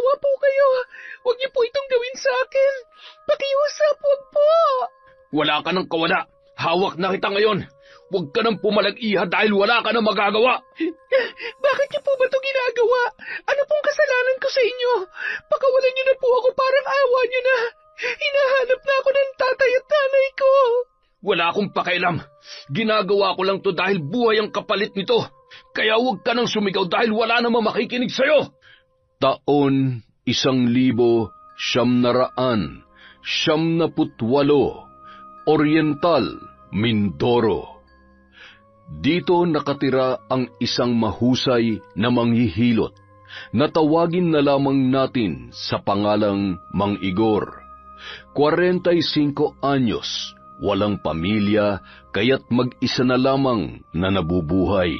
Maawa po kayo. Huwag niyo po itong gawin sa akin. Pakiusap, huwag po. Wala ka ng kawala. Hawak na kita ngayon. Huwag ka nang pumalag-iha dahil wala ka nang magagawa. Bakit niyo po ba ito ginagawa? Ano pong kasalanan ko sa inyo? Pakawalan niyo na po ako, parang awa niyo na. Hinahanap na ako ng tatay at nanay ko. Wala akong pakialam. Ginagawa ko lang to dahil buhay ang kapalit nito. Kaya huwag ka nang sumigaw dahil wala namang makikinig sa'yo. Taon 1998, Oriental, Mindoro. Dito nakatira ang isang mahusay na manghihilot na tawagin na lamang natin sa pangalang Mang Igor. 45 anyos, walang pamilya, kaya't mag-isa na lamang na nabubuhay.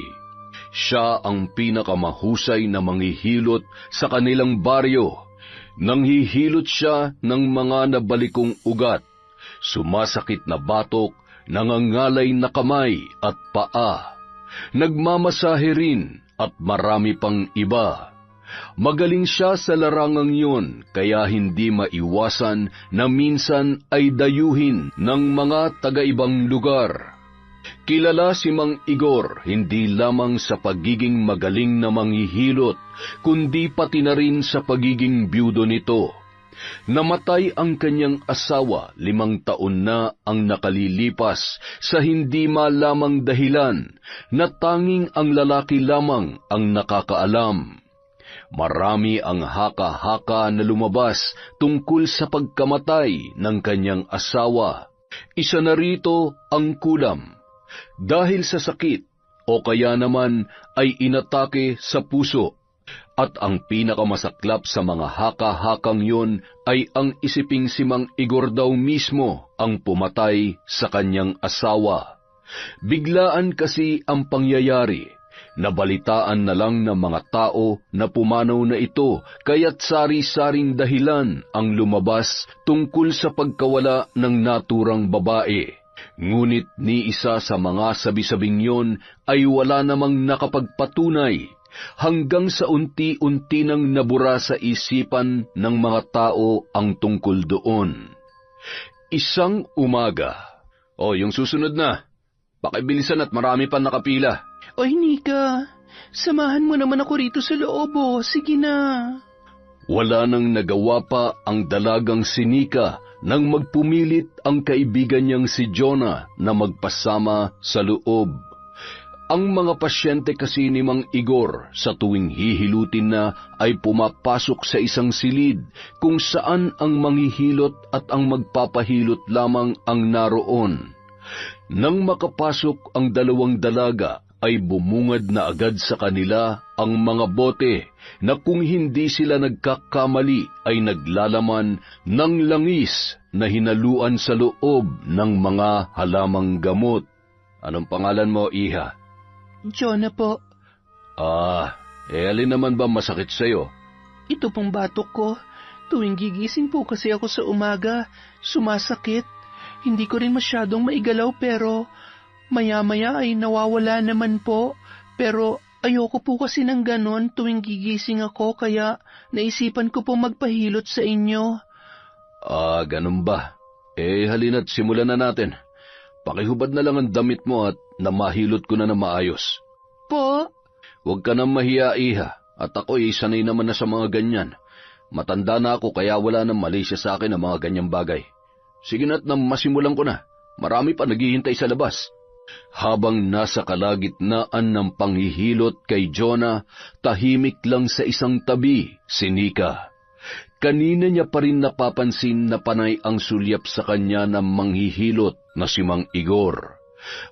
Siya ang pinakamahusay na manghihilot sa kanilang baryo. Nanghihilot siya ng mga nabalikong ugat, sumasakit na batok, nangangalay na kamay at paa, nagmamasahe rin at marami pang iba. Magaling siya sa larangang yun, kaya hindi maiwasan na minsan ay dayuhin ng mga taga-ibang lugar. Kilala si Mang Igor hindi lamang sa pagiging magaling na manghihilot, kundi pati na rin sa pagiging byudo nito. Namatay ang kanyang asawa 5 taon na ang nakalilipas sa hindi malamang dahilan na tanging ang lalaki lamang ang nakakaalam. Marami ang haka-haka na lumabas tungkol sa pagkamatay ng kanyang asawa. Isa na rito ang kulam. Dahil sa sakit o kaya naman ay inatake sa puso. At ang pinakamasaklap sa mga haka-hakang yun ay ang isiping si Mang Igor daw mismo ang pumatay sa kanyang asawa. Biglaan kasi ang pangyayari. Nabalitaan na lang ng mga tao na pumanaw na ito, kaya't sari-saring dahilan ang lumabas tungkol sa pagkawala ng naturang babae. Ngunit ni isa sa mga sabi-sabing yon ay wala namang nakapagpatunay, hanggang sa unti-unti nang nabura sa isipan ng mga tao ang tungkol doon. Isang umaga, yung susunod na, pakibilisan at marami pa nakapila. Oy, Nika, samahan mo naman ako rito sa loob, sige na. Wala nang nagawa pa ang dalagang si Nika nang magpumilit ang kaibigan niyang si Jonah na magpasama sa loob. Ang mga pasyente kasi ni Mang Igor sa tuwing hihilutin na ay pumapasok sa isang silid kung saan ang manghihilot at ang magpapahilot lamang ang naroon. Nang makapasok ang dalawang dalaga, ay bumungad na agad sa kanila ang mga bote na kung hindi sila nagkakamali ay naglalaman ng langis na hinaluan sa loob ng mga halamang gamot. Anong pangalan mo, Iha? Jonah po. Alin naman ba masakit sa'yo? Ito pong batok ko. Tuwing gigising po kasi ako sa umaga, sumasakit. Hindi ko rin masyadong maigalaw pero maya-maya ay nawawala naman po. Pero ayoko po kasi ng ganon tuwing gigising ako kaya naisipan ko po magpahilot sa inyo. Ganun ba? Halina't simulan na natin. Pakihubad na lang ang damit mo at namahilot ko na maayos. Po? Huwag ka nang mahiya, Iha, at ako'y sanay naman na sa mga ganyan. Matanda na ako kaya wala nang mali siya sa akin ang mga ganyang bagay. Sige na't na masimulan ko na. Marami pa naghihintay sa labas. Habang nasa kalagitnaan ng panghihilot kay Jonah, tahimik lang sa isang tabi si Nika. Kanina niya pa rin napapansin na panay ang sulyap sa kanya ng manghihilot na si Mang Igor.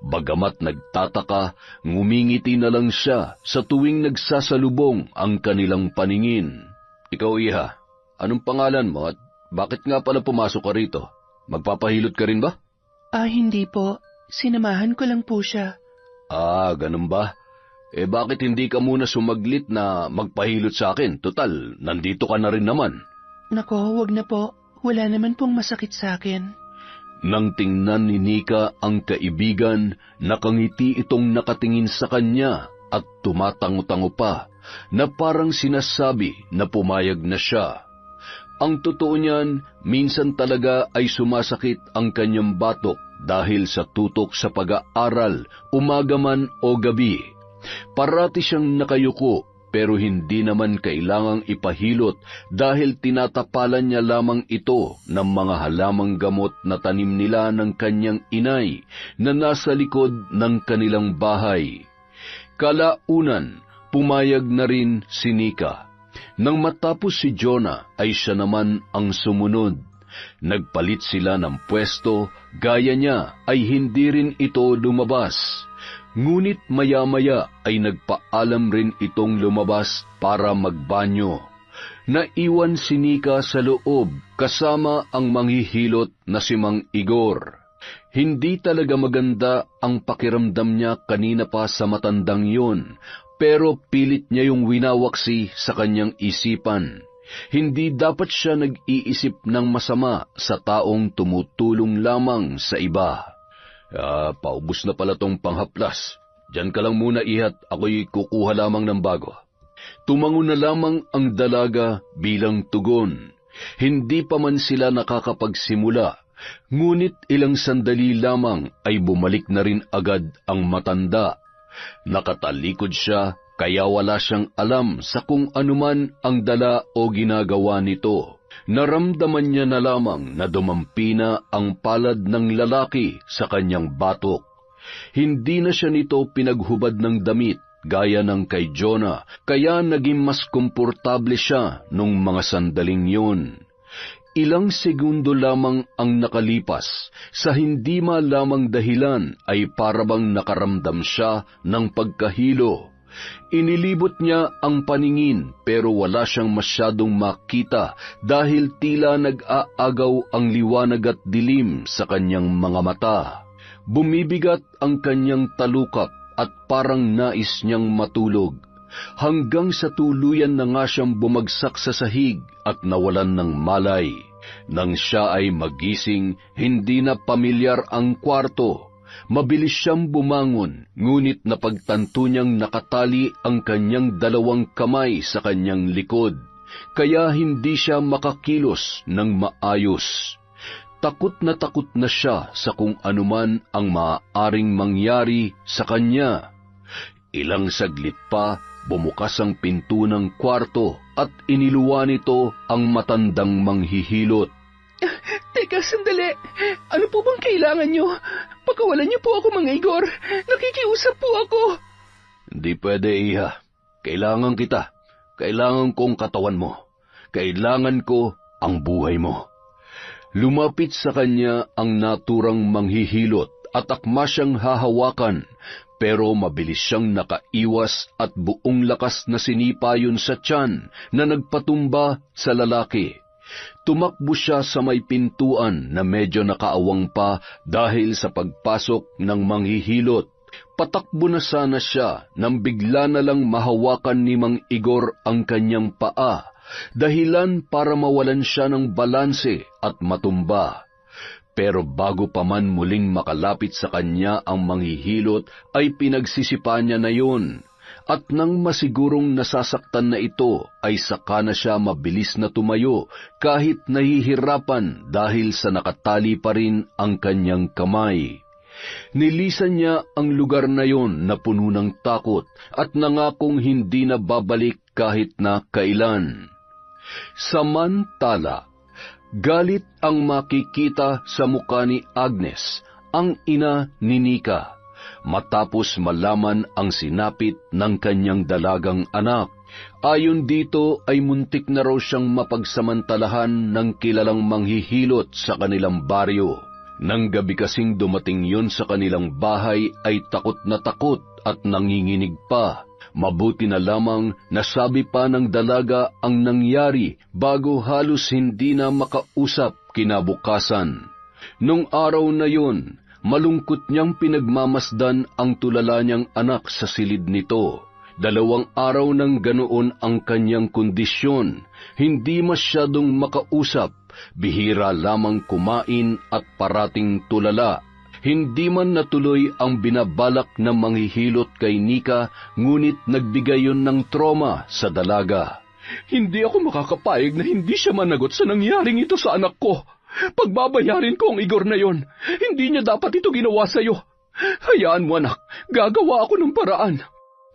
Bagamat nagtataka, ngumingiti na lang siya sa tuwing nagsasalubong ang kanilang paningin. Ikaw, Iha, anong pangalan mo at bakit nga pala pumasok ka rito? Magpapahilot ka rin ba? Hindi po. Sinamahan ko lang po siya. Ganun ba? Bakit hindi ka muna sumaglit na magpahilot sa akin? Total, nandito ka na rin naman. Nako, wag na po. Wala naman pong masakit sa akin. Nang tingnan ni Nika ang kaibigan, nakangiti itong nakatingin sa kanya at tumatango-tango pa, na parang sinasabi na pumayag na siya. Ang totoo niyan, minsan talaga ay sumasakit ang kanyang batok dahil sa tutok sa pag-aaral, umaga man o gabi. Parati siyang nakayuko pero hindi naman kailangang ipahilot dahil tinatapalan niya lamang ito ng mga halamang gamot na tanim nila ng kanyang inay na nasa likod ng kanilang bahay. Kalaunan, pumayag na rin si Nika. Nang matapos si Jonah ay siya naman ang sumunod. Nagpalit sila ng pwesto, gaya niya ay hindi rin ito lumabas. Ngunit maya-maya ay nagpaalam rin itong lumabas para magbanyo. Naiwan si Nika sa loob kasama ang manghihilot na si Mang Igor. Hindi talaga maganda ang pakiramdam niya kanina pa sa matandang yun, pero pilit niya yung winawaksi sa kanyang isipan. Hindi dapat siya nag-iisip ng masama sa taong tumutulong lamang sa iba. Paubos na pala tong panghaplas. Diyan ka lang muna, ihat, ako'y kukuha lamang ng bago. Tumango na lamang ang dalaga bilang tugon. Hindi pa man sila nakakapagsimula, ngunit ilang sandali lamang ay bumalik na rin agad ang matanda. Nakatalikod siya, kaya wala siyang alam sa kung anuman ang dala o ginagawa nito. Naramdaman niya na lamang na dumampi na ang palad ng lalaki sa kanyang batok. Hindi na siya nito pinaghubad ng damit gaya ng kay Jonah, kaya naging mas komportable siya nung mga sandaling yun. Ilang segundo lamang ang nakalipas, sa hindi malamang dahilan ay parabang nakaramdam siya ng pagkahilo. Inilibot niya ang paningin pero wala siyang masyadong makita dahil tila nag-aagaw ang liwanag at dilim sa kanyang mga mata. Bumibigat ang kanyang talukap at parang nais niyang matulog, hanggang sa tuluyan na nga siyang bumagsak sa sahig at nawalan ng malay. Nang siya ay magising, hindi na pamilyar ang kwarto. Mabilis siyang bumangon, ngunit napagtanto niyang nakatali ang kanyang dalawang kamay sa kanyang likod, kaya hindi siya makakilos ng maayos. Takot na siya sa kung anuman ang maaaring mangyari sa kanya. Ilang saglit pa, bumukas ang pinto ng kwarto at iniluwa nito ang matandang manghihilot. Teka, sandali. Ano po bang kailangan nyo? Pagkawalan niyo po ako, Mang Igor. Nakikiusap po ako. Hindi pwede, iha. Kailangan kita. Kailangan kong katawan mo. Kailangan ko ang buhay mo. Lumapit sa kanya ang naturang manghihilot at akma siyang hahawakan, pero mabilis siyang nakaiwas at buong lakas na sinipa yun sa tiyan na nagpatumba sa lalaki. Tumakbo siya sa may pintuan na medyo nakaawang pa dahil sa pagpasok ng manghihilot. Patakbo na sana siya nang bigla na lang mahawakan ni Mang Igor ang kanyang paa, dahilan para mawalan siya ng balanse at matumba. Pero bago pa man muling makalapit sa kanya ang manghihilot, ay pinagsisipa niya na yun. At nang masigurong nasasaktan na ito, ay saka na siya mabilis na tumayo kahit nahihirapan dahil sa nakatali pa rin ang kanyang kamay. Nilisan niya ang lugar na yon na puno ng takot at nangakong hindi na babalik kahit na kailan. Samantala, galit ang makikita sa mukha ni Agnes, ang ina ni Nika, matapos malaman ang sinapit ng kanyang dalagang anak. Ayon dito ay muntik na raw siyang mapagsamantalahan ng kilalang manghihilot sa kanilang baryo. Nang gabi kasing dumating yun sa kanilang bahay ay takot at nanginginig pa. Mabuti na lamang nasabi pa ng dalaga ang nangyari bago halos hindi na makausap kinabukasan. Nung araw na yun, malungkot niyang pinagmamasdan ang tulala niyang anak sa silid nito. 2 araw nang ganoon ang kanyang kondisyon, hindi masyadong makausap, bihira lamang kumain at parating tulala. Hindi man natuloy ang binabalak ng manghihilot kay Nika, ngunit nagbigay yun ng trauma sa dalaga. Hindi ako makakapayag na hindi siya managot sa nangyaring ito sa anak ko. Pagbabayarin ko ang Igor na yon. Hindi niya dapat ito ginawa sa'yo. Hayaan mo, anak, gagawa ako ng paraan.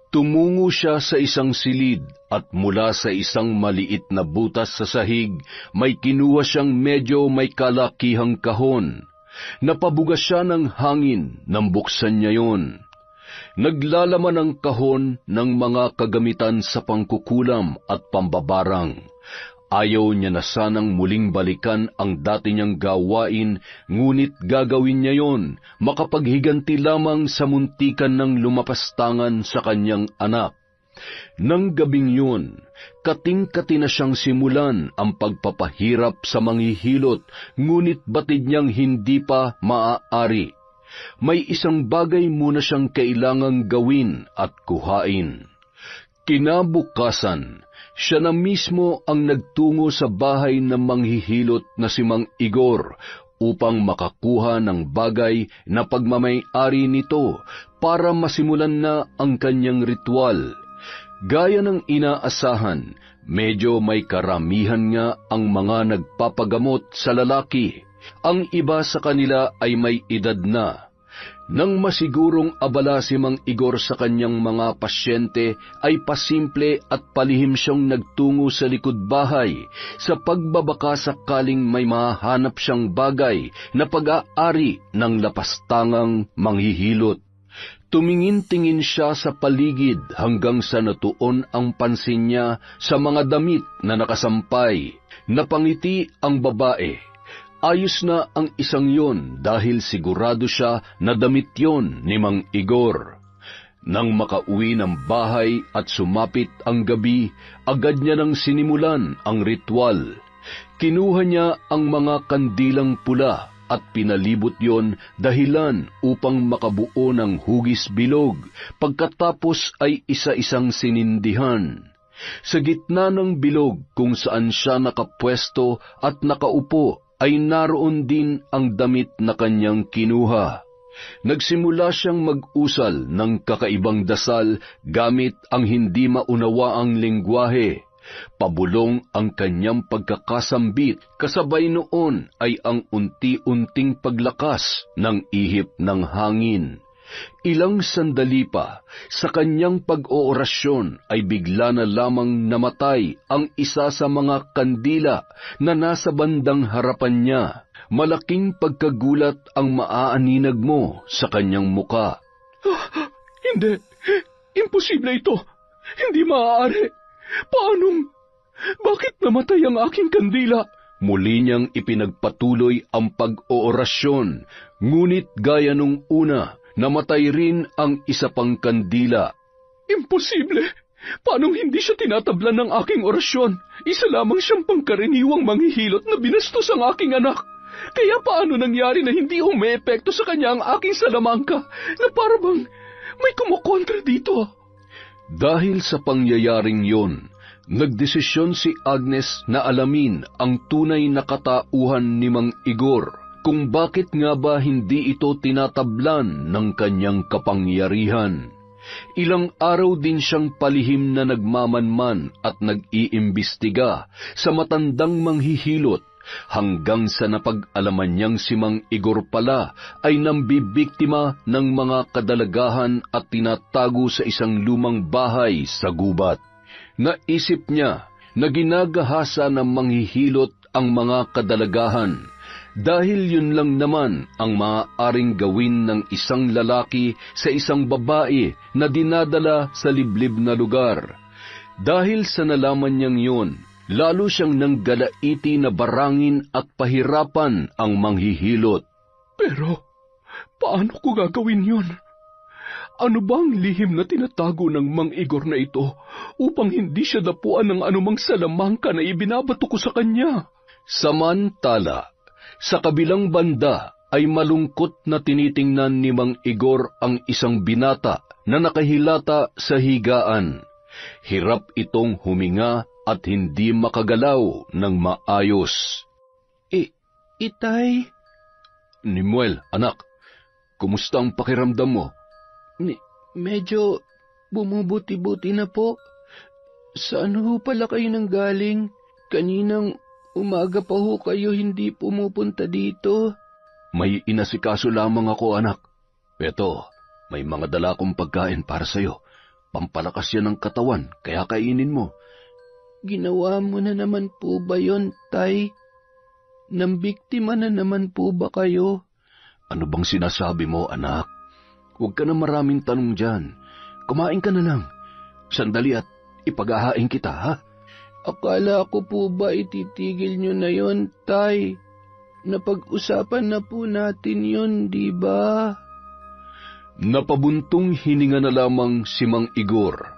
Tumungo siya sa isang silid at mula sa isang maliit na butas sa sahig, may kinuha siyang medyo may kalakihang kahon. Napabuga siya ng hangin nang buksan niya yon. Naglalaman ang kahon ng mga kagamitan sa pangkukulam at pambabarang. Ayaw niya na sanang muling balikan ang dati niyang gawain, ngunit gagawin niya yon, makapaghiganti lamang sa muntikan ng lumapastangan sa kanyang anak. Nang gabing yun, kating-kati na siyang simulan ang pagpapahirap sa manghihilot, ngunit batid niyang hindi pa maaari. May isang bagay muna siyang kailangang gawin at kuhain. Kinabukasan, siya na mismo ang nagtungo sa bahay ng manghihilot na si Mang Igor upang makakuha ng bagay na pagmamay-ari nito para masimulan na ang kanyang ritual. Gaya ng inaasahan, medyo may karamihan nga ang mga nagpapagamot sa lalaki. Ang iba sa kanila ay may edad na. Nang masigurong abala si Mang Igor sa kanyang mga pasyente, ay pasimple at palihim siyang nagtungo sa likod bahay sa pagbabaka sakaling may mahanap siyang bagay na pag-aari ng lapastangang manghihilot. Tumingin-tingin siya sa paligid hanggang sa natuon ang pansin niya sa mga damit na nakasampay. Napangiti ang babae. Ayos na ang isang yon dahil sigurado siya na damit yon ni Mang Igor. Nang makauwi ng bahay at sumapit ang gabi, agad niya nang sinimulan ang ritual. Kinuha niya ang mga kandilang pula at pinalibot yon dahilan upang makabuo ng hugis bilog, pagkatapos ay isa-isang sinindihan. Sa gitna ng bilog kung saan siya nakapwesto at nakaupo, ay naroon din ang damit na kanyang kinuha. Nagsimula siyang mag-usal ng kakaibang dasal gamit ang hindi maunawaang lengguwahe. Pabulong ang kanyang pagkakasambit, kasabay noon ay ang unti-unting paglakas ng ihip ng hangin. Ilang sandali pa, sa kanyang pag-oorasyon ay bigla na lamang namatay ang isa sa mga kandila na nasa bandang harapan niya. Malaking pagkagulat ang maaaninag mo sa kanyang muka. Hindi, imposible ito. Hindi maaari. Paano? Bakit namatay ang aking kandila? Muli niyang ipinagpatuloy ang pag-oorasyon, ngunit gaya nung una, namatay rin ang isa pang kandila. Imposible! Paanong hindi siya tinatablan ng aking orasyon? Isa lamang siyang pangkaraniwang manghihilot na binastos ang aking anak. Kaya paano nangyari na hindi umeepekto sa kanya ang aking salamangka na parabang may kumukontra dito? Dahil sa pangyayaring yon, nagdesisyon si Agnes na alamin ang tunay na katauhan ni Mang Igor, kung bakit nga ba hindi ito tinatablan ng kanyang kapangyarihan. Ilang araw din siyang palihim na nagmamanman at nag-iimbestiga sa matandang manghihilot, hanggang sa napag-alaman niyang si Mang Igor pala ay nambibiktima ng mga kadalagahan at tinatago sa isang lumang bahay sa gubat. Naisip niya na ginagahasa ng manghihilot ang mga kadalagahan, dahil yun lang naman ang maaaring gawin ng isang lalaki sa isang babae na dinadala sa liblib na lugar. Dahil sa nalaman niyang yun, lalo siyang nanggalaiti na barangin at pahirapan ang manghihilot. Pero, paano ko gagawin yun? Ano bang lihim na tinatago ng Mang Igor na ito upang hindi siya dapuan ng anumang salamangka na ibinabato ko sa kanya? Samantala, sa kabilang banda ay malungkot na tinitingnan ni Mang Igor ang isang binata na nakahilata sa higaan. Hirap itong huminga at hindi makagalaw ng maayos. Itay? Nimuel, anak, Kumusta ang pakiramdam mo? Medyo bumubuti-buti na po. Saan ho pala kayo nanggaling? Kaninang umaga pa ho kayo hindi pumupunta dito. May inasikaso lamang ako, anak. Eto, may mga dala kong pagkain para sa'yo. Pampalakas yan ng katawan, kaya kainin mo. Ginawa mo na naman po ba yon, Tay? Nambiktima na naman po ba kayo? Ano bang sinasabi mo, anak? Huwag ka na maraming tanong dyan. Kumain ka na lang. Sandali at ipaghahain kita, ha? Akala ko po ba ititigil nyo na yon, Tay? Napag-usapan na po natin yon, di ba? Napabuntong hininga na lamang si Mang Igor.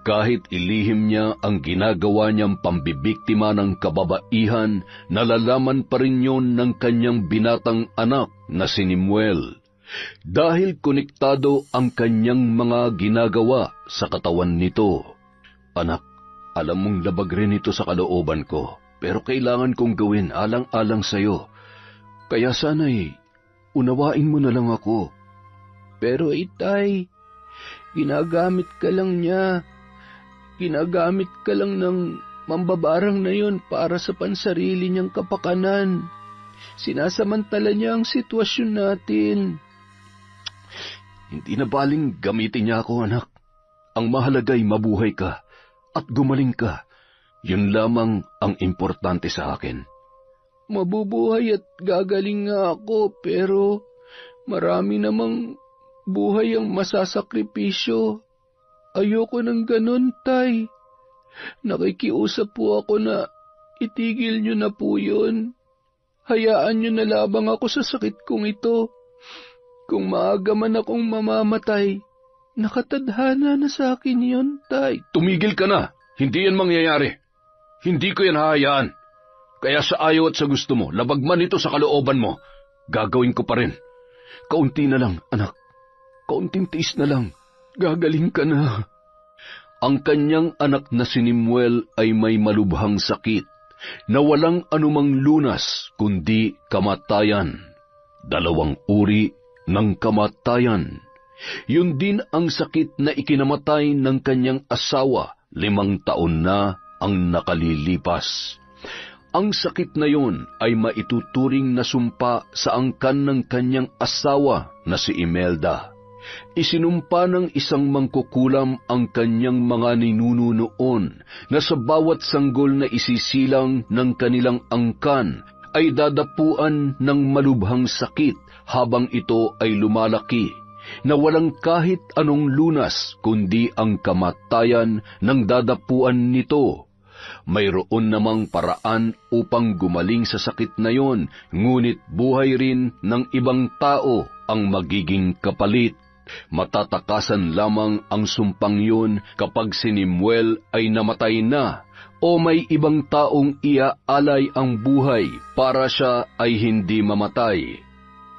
Kahit ilihim niya ang ginagawa niyang pambibiktima ng kababaihan, nalalaman pa rin yun ng kanyang binatang anak na si Nimuel. Dahil konektado ang kanyang mga ginagawa sa katawan nito. Anak, alam mong labag rin ito sa kalooban ko, pero kailangan kong gawin alang-alang sa'yo. Kaya sana'y unawain mo na lang ako. Pero Itay, ginagamit ka lang niya. Ginagamit ka lang ng mambabarang na yon para sa pansarili niyang kapakanan. Sinasamantala niya ang sitwasyon natin. Hindi na baling gamitin niya ako, anak. Ang mahalaga'y mabuhay ka at gumaling ka. Yun lamang ang importante sa akin. Mabubuhay at gagaling nga ako, pero marami namang buhay ang masasakripisyo. Ayoko ng ganun, Tay. Nakikiusap po ako na itigil niyo na po yun. Hayaan niyo na labang ako sa sakit kong ito. Kung maaga man akong mamamatay, nakatadhana na sa akin yun, Tay. Tumigil ka na. Hindi yan mangyayari. Hindi ko yan hahayaan. Kaya sa ayaw at sa gusto mo, labag man ito sa kalooban mo, gagawin ko pa rin. Kaunti na lang, anak. Kaunting tiis na lang. Gagaling ka na. Ang kanyang anak na si Nimuel ay may malubhang sakit na walang anumang lunas kundi kamatayan. 2 uri ng kamatayan. Yun din ang sakit na ikinamatay ng kanyang asawa 5 taon na ang nakalilipas. Ang sakit na yun ay maituturing na sumpa sa angkan ng kanyang asawa na si Imelda. Isinumpa ng isang mangkukulam ang kanyang mga ninuno noon na sa bawat sanggol na isisilang ng kanilang angkan ay dadapuan ng malubhang sakit habang ito ay lumalaki, na walang kahit anong lunas kundi ang kamatayan ng dadapuan nito. Mayroon namang paraan upang gumaling sa sakit na yon, ngunit buhay rin ng ibang tao ang magiging kapalit. Matatakasan lamang ang sumpang yun kapag si Nimuel ay namatay na o may ibang taong iaalay ang buhay para siya ay hindi mamatay.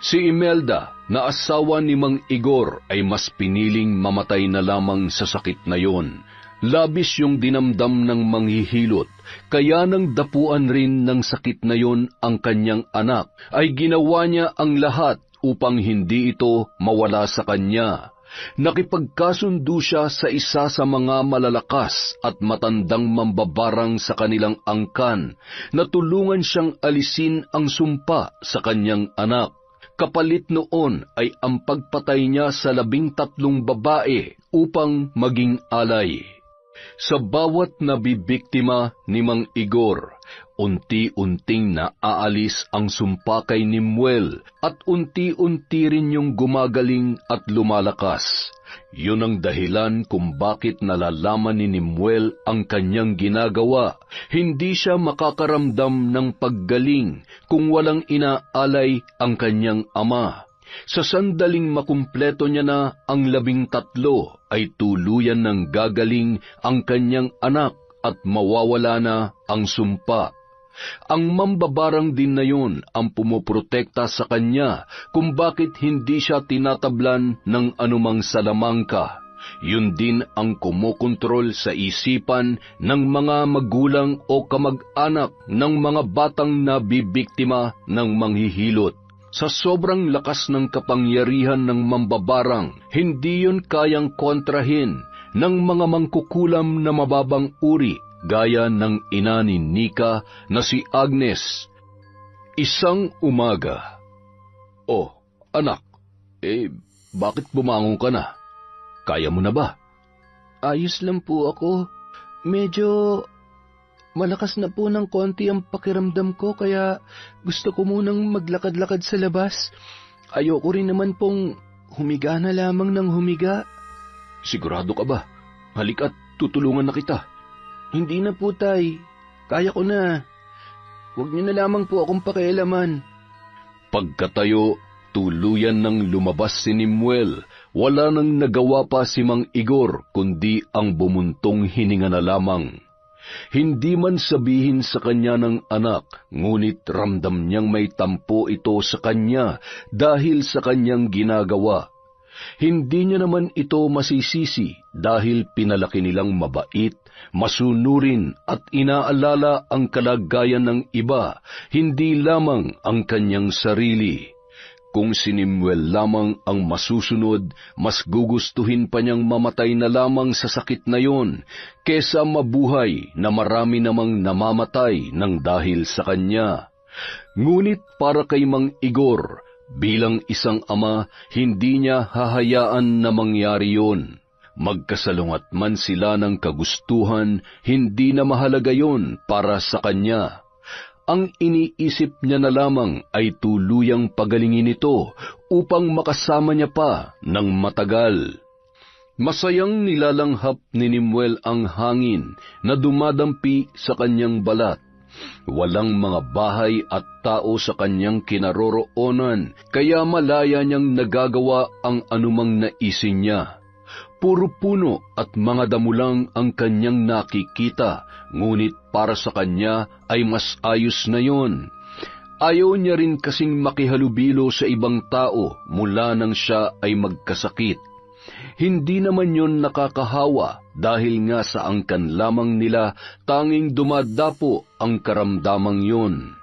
Si Imelda, na asawa ni Mang Igor, ay mas piniling mamatay na lamang sa sakit na yon. Labis yung dinamdam ng manghihilot, kaya nang dapuan rin ng sakit na yon ang kanyang anak, ay ginawa niya ang lahat upang hindi ito mawala sa kanya. Nakipagkasundo siya sa isa sa mga malalakas at matandang mambabarang sa kanilang angkan, na tulungan siyang alisin ang sumpa sa kanyang anak. Kapalit noon ay ang pagpatay niya sa 13 babae upang maging alay. Sa bawat nabibiktima ni Mang Igor, unti-unting naaalis ang sumpa kay Nimuel at unti-unti rin yung gumagaling at lumalakas. Yun ang dahilan kung bakit nalalaman ni Nimuel ang kanyang ginagawa. Hindi siya makakaramdam ng paggaling kung walang inaalay ang kanyang ama. Sa sandaling makumpleto niya na ang 13, ay tuluyan ng gagaling ang kanyang anak at mawawala na ang sumpa. Ang mambabarang din na yun ang pumuprotekta sa kanya kung bakit hindi siya tinatablan ng anumang salamangka. Yun din ang kumukontrol sa isipan ng mga magulang o kamag-anak ng mga batang nabibiktima ng manghihilot. Sa sobrang lakas ng kapangyarihan ng mambabarang, hindi yon kayang kontrahin ng mga mangkukulam na mababang uri gaya ng ina ni Nika na si Agnes. Isang umaga, "Oh, anak, bakit bumangon ka na? Kaya mo na ba?" Ayos lang po ako. Medyo malakas na po ng konti ang pakiramdam ko kaya gusto ko munang maglakad-lakad sa labas. Ayoko rin naman pong humiga na lamang ng humiga. Sigurado ka ba? Halika't tutulungan na kita. Hindi na po, tay. Kaya ko na. Huwag niyo na lamang po akong pakialaman. Pagkatayo, tuluyan nang lumabas si Nimuel. Wala nang nagawa pa si Mang Igor kundi ang bumuntong hininga na lamang. Hindi man sabihin sa kanya ng anak, ngunit ramdam niyang may tampo ito sa kanya dahil sa kanyang ginagawa. Hindi niya naman ito masisisi dahil pinalaki nilang mabait, masunurin at inaalala ang kalagayan ng iba, hindi lamang ang kanyang sarili. Kung si Nimuel lamang ang masusunod, mas gugustuhin pa niyang mamatay na lamang sa sakit na yon, kesa mabuhay na marami namang namamatay ng dahil sa kanya. Ngunit para kay Mang Igor, bilang isang ama, hindi niya hahayaan na mangyari yon. Magkasalungat man sila ng kagustuhan, hindi na mahalaga yon para sa kanya. Ang iniisip niya na lamang ay tuluyang pagalingin ito upang makasama niya pa ng matagal. Masayang nilalanghap ni Nimuel ang hangin na dumadampi sa kanyang balat. Walang mga bahay at tao sa kanyang kinaroroonan, kaya malaya niyang nagagawa ang anumang naisin niya. Puro puno at mga damo lang ang kanyang nakikita, ngunit para sa kanya ay mas ayos na yon. Ayaw niya rin kasing makihalubilo sa ibang tao mula nang siya ay magkasakit. Hindi naman yon nakakahawa dahil nga sa angkan lamang nila tanging dumadapo ang karamdamang yon.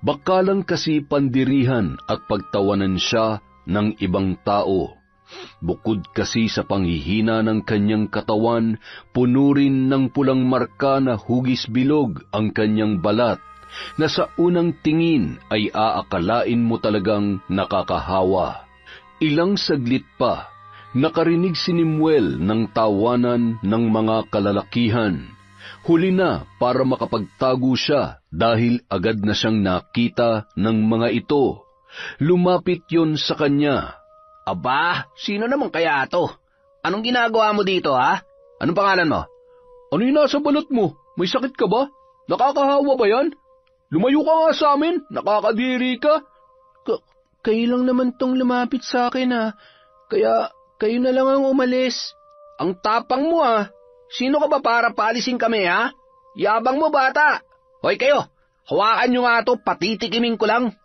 Baka lang kasi pandirihan at pagtawanan siya ng ibang tao. Bukod kasi sa panghihina ng kanyang katawan, puno rin ng pulang marka na hugis bilog ang kanyang balat, na sa unang tingin ay aakalain mo talagang nakakahawa. Ilang saglit pa, nakarinig si Nimuel ng tawanan ng mga kalalakihan. Huli na para makapagtago siya dahil agad na siyang nakita ng mga ito. Lumapit yon sa kanya. Aba, sino naman kaya to? Anong ginagawa mo dito, ha? Anong pangalan mo? Ano yung nasa balot mo? May sakit ka ba? Nakakahawa ba yan? Lumayo ka nga sa amin, nakakadiri ka. Kayo lang naman tong lumapit sa akin, ha? Kaya kayo na lang ang umalis. Ang tapang mo, ha? Sino ka ba para paalisin kami, ha? Yabang mo, bata. Hoy kayo, hawakan nyo nga to, patitikimin ko lang.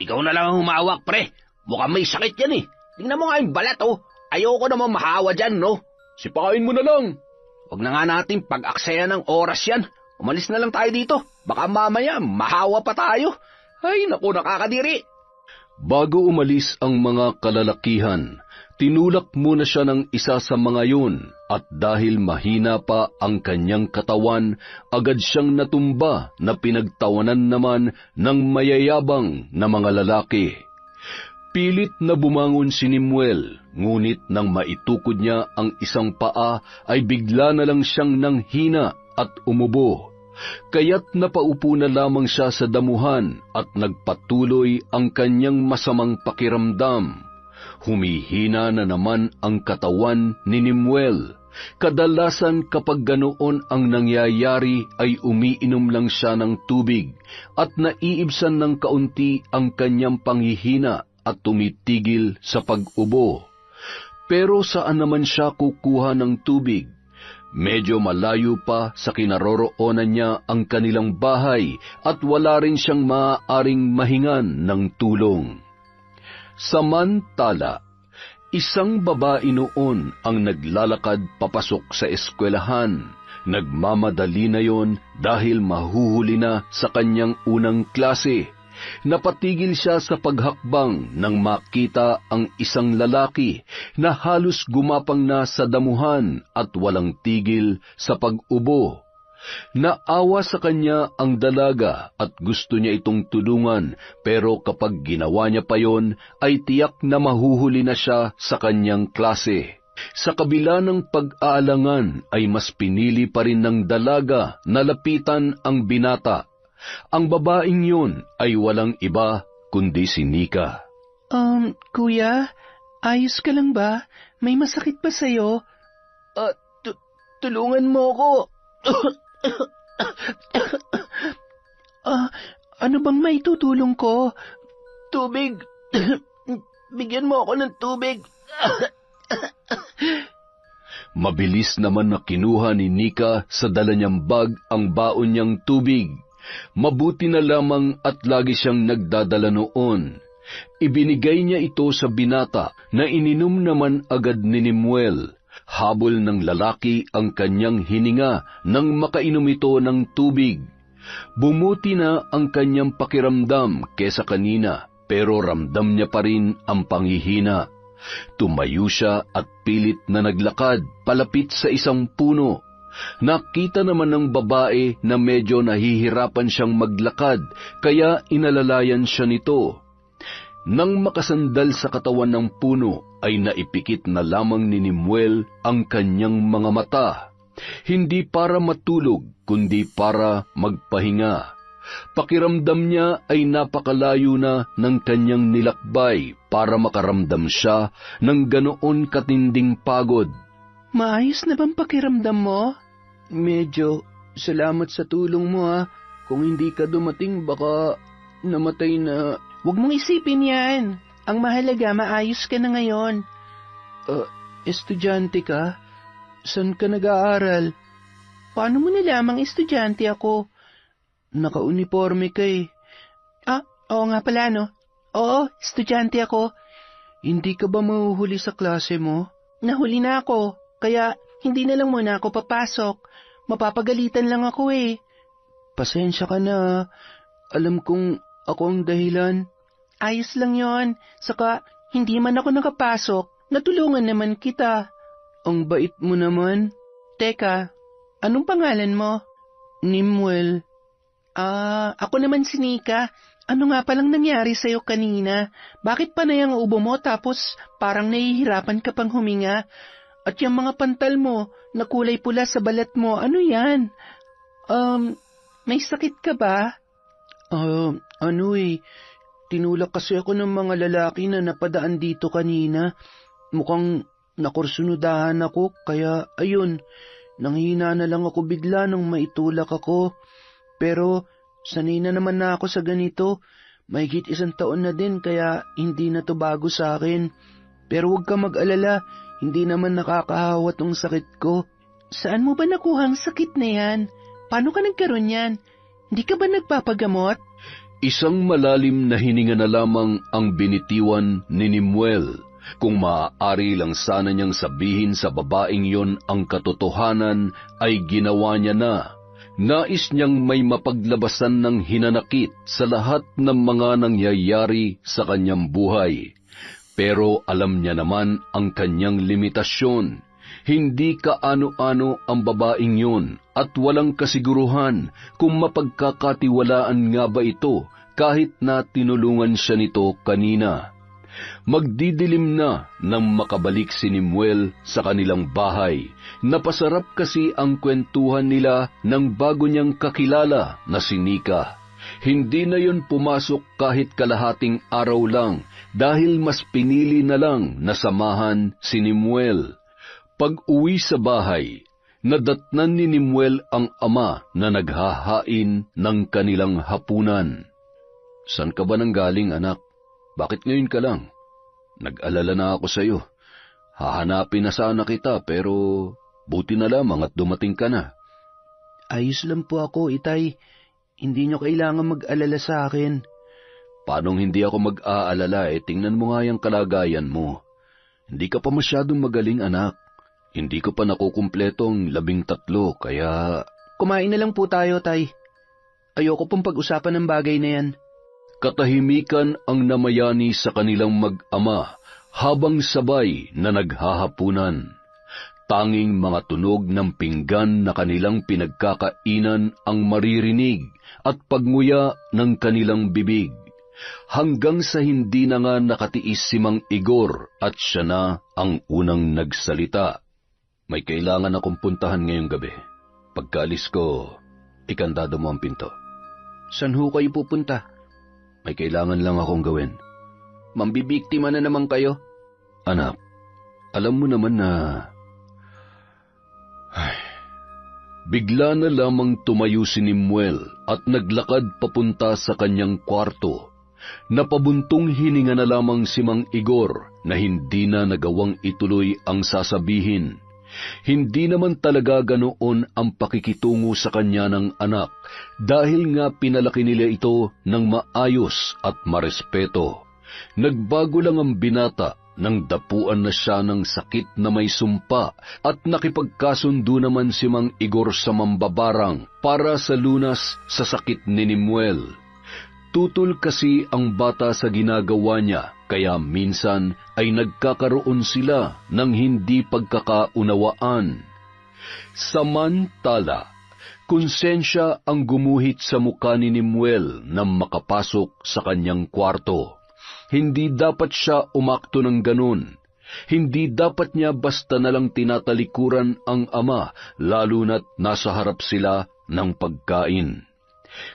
Ikaw na lang ang humawak, pre. Mukhang may sakit yan, eh. Tingnan mo nga yung balat, oh. Ayoko naman mahawa dyan, no? Sipain mo na lang. Huwag na nga natin pag-aksaya ng oras yan. Umalis na lang tayo dito. Baka mamaya, mahawa pa tayo. Ay, naku, nakakadiri. Bago umalis ang mga kalalakihan, tinulak muna siya ng isa sa mga yun, at dahil mahina pa ang kanyang katawan, agad siyang natumba na pinagtawanan naman ng mayayabang na mga lalaki. Pilit na bumangon si Nimuel, ngunit nang maitukod niya ang isang paa ay bigla na lang siyang nanghina at umubo. Kaya't napaupo na lamang siya sa damuhan at nagpatuloy ang kanyang masamang pakiramdam. Humihina na naman ang katawan ni Nimuel. Kadalasan kapag ganoon ang nangyayari ay umiinom lang siya ng tubig at naiibsan ng kaunti ang kanyang panghihina at tumitigil sa pag-ubo. Pero saan naman siya kukuha ng tubig? Medyo malayo pa sa kinaroroonan niya ang kanilang bahay at wala rin siyang maaaring mahingan ng tulong. Samantala, isang babae noon ang naglalakad papasok sa eskwelahan. Nagmamadali na yon dahil mahuhuli na sa kanyang unang klase. Napatigil siya sa paghakbang nang makita ang isang lalaki na halos gumapang na sa damuhan at walang tigil sa pag-ubo. Naawa sa kanya ang dalaga at gusto niya itong tulungan, pero kapag ginawa niya pa yon, ay tiyak na mahuhuli na siya sa kanyang klase. Sa kabila ng pag-aalangan ay mas pinili pa rin ng dalaga na lapitan ang binata. Ang babaeng yun ay walang iba kundi si Nika. Kuya, ayos ka lang ba? May masakit ba sa'yo? Tulungan mo ko. Ano bang maitutulong ko? Tubig. Bigyan mo ako ng tubig. Mabilis naman na kinuha ni Nika sa dala niyang bag ang baon niyang tubig. Mabuti na lamang at lagi siyang nagdadala noon. Ibinigay niya ito sa binata na ininom naman agad ni Nemuel. Habol ng lalaki ang kanyang hininga nang makainom ito ng tubig. Bumuti na ang kanyang pakiramdam kesa kanina, pero ramdam niya pa rin ang panghihina. Tumayo siya at pilit na naglakad palapit sa isang puno. Nakita naman ng babae na medyo nahihirapan siyang maglakad, kaya inalalayan siya nito. Nang makasandal sa katawan ng puno, ay naipikit na lamang ni Nemuel ang kanyang mga mata. Hindi para matulog, kundi para magpahinga. Pakiramdam niya ay napakalayo na ng kanyang nilakbay para makaramdam siya ng ganoon katinding pagod. Maayos na bang pakiramdam mo? Medyo. Salamat sa tulong mo, ha. Kung hindi ka dumating, baka namatay na. Huwag mong isipin yan. Ang mahalaga, maayos ka na ngayon. Estudyante ka? Saan ka nag-aaral? Paano mo nalamang estudyante ako? Naka-uniforme ka eh. Oo nga pala, no? Oo, estudyante ako. Hindi ka ba mahuhuli sa klase mo? Nahuli na ako, kaya hindi na lang muna ako papasok. Mapapagalitan lang ako eh. Pasensya ka na. Alam kong ako ang dahilan. Ayos lang yon. Saka, hindi man ako nakapasok, natulungan naman kita. Ang bait mo naman. Teka, anong pangalan mo? Nemuel. Ako naman si Nika. Ano nga palang nangyari sa'yo kanina? Bakit panay ang ubo mo tapos parang nahihirapan ka pang huminga? At yung mga pantal mo na kulay pula sa balat mo, ano yan? May sakit ka ba? Tinulak kasi ako ng mga lalaki na napadaan dito kanina. Mukhang nakursunudahan ako, kaya ayun, nanghina na lang ako bigla nung maitulak ako. Pero sanay na naman na ako sa ganito. Mahigit 1 taon na din, kaya hindi na to bago sa akin. Pero huwag ka mag-alala, hindi naman nakakahawa tong sakit ko. Saan mo ba nakuha ang sakit na yan? Paano ka nagkaroon yan? Hindi ka ba nagpapagamot? Isang malalim na hininga na lamang ang binitiwan ni Nemuel. Kung maaari lang sana niyang sabihin sa babaeng yon ang katotohanan, ay ginawa niya na. Nais niyang may mapaglabasan ng hinanakit sa lahat ng mga nangyayari sa kanyang buhay. Pero alam niya naman ang kanyang limitasyon. Hindi kaano-ano ang babaeng yun at walang kasiguruhan kung mapagkakatiwalaan nga ba ito kahit na tinulungan siya nito kanina. Magdidilim na nang makabalik si Nemuel sa kanilang bahay. Napasarap kasi ang kwentuhan nila ng bago niyang kakilala na si Nika. Hindi na yun pumasok kahit kalahating araw lang dahil mas pinili na lang na samahan si Nemuel. Pag-uwi sa bahay, nadatnan ni Nemuel ang ama na naghahain ng kanilang hapunan. "Saan ka ba nanggaling, anak? Bakit ngayon ka lang? Nag-alala na ako sa iyo. Hahanapin na sana kita pero buti na lamang at dumating ka na." "Ayos lang po ako, itay. Hindi niyo kailangan mag-alala sa akin." "Paanong hindi ako mag-aalala? Tingnan mo nga yung kalagayan mo. Hindi ka pa masyadong magaling, anak. Hindi ko pa nakukumpletong 13, kaya..." "Kumain na lang po tayo, tay. Ayoko pong pag-usapan ng bagay na yan." Katahimikan ang namayani sa kanilang mag-ama habang sabay na naghahapunan. Tanging mga tunog ng pinggan na kanilang pinagkakainan ang maririnig at pagnguya ng kanilang bibig, hanggang sa hindi na nga nakatiis si Mang Igor at siya na ang unang nagsalita. May kailangan akong puntahan ngayong gabi. Pagkaalis ko, ikandado mo ang pinto. San ho kayo pupunta? May kailangan lang akong gawin. Mambibiktima na naman kayo? Anak, alam mo naman na... Bigla na lamang tumayo si Nimuel at naglakad papunta sa kanyang kwarto. Napabuntong hininga na lamang si Mang Igor na hindi na nagawang ituloy ang sasabihin. Hindi naman talaga ganoon ang pakikitungo sa kanya ng anak dahil nga pinalaki nila ito ng maayos at marespeto. Nagbago lang ang binata nang dapuan na siya ng sakit na may sumpa at nakipagkasundo naman si Mang Igor sa mambabarang para sa lunas sa sakit ni Nimuel. Tutol kasi ang bata sa ginagawa niya, kaya minsan ay nagkakaroon sila ng hindi pagkakaunawaan. Samantala, konsensya ang gumuhit sa mukha ni Nimuel nang makapasok sa kanyang kwarto. Hindi dapat siya umakto ng ganun. Hindi dapat niya basta nalang tinatalikuran ang ama, lalo na't nasa harap sila ng pagkain.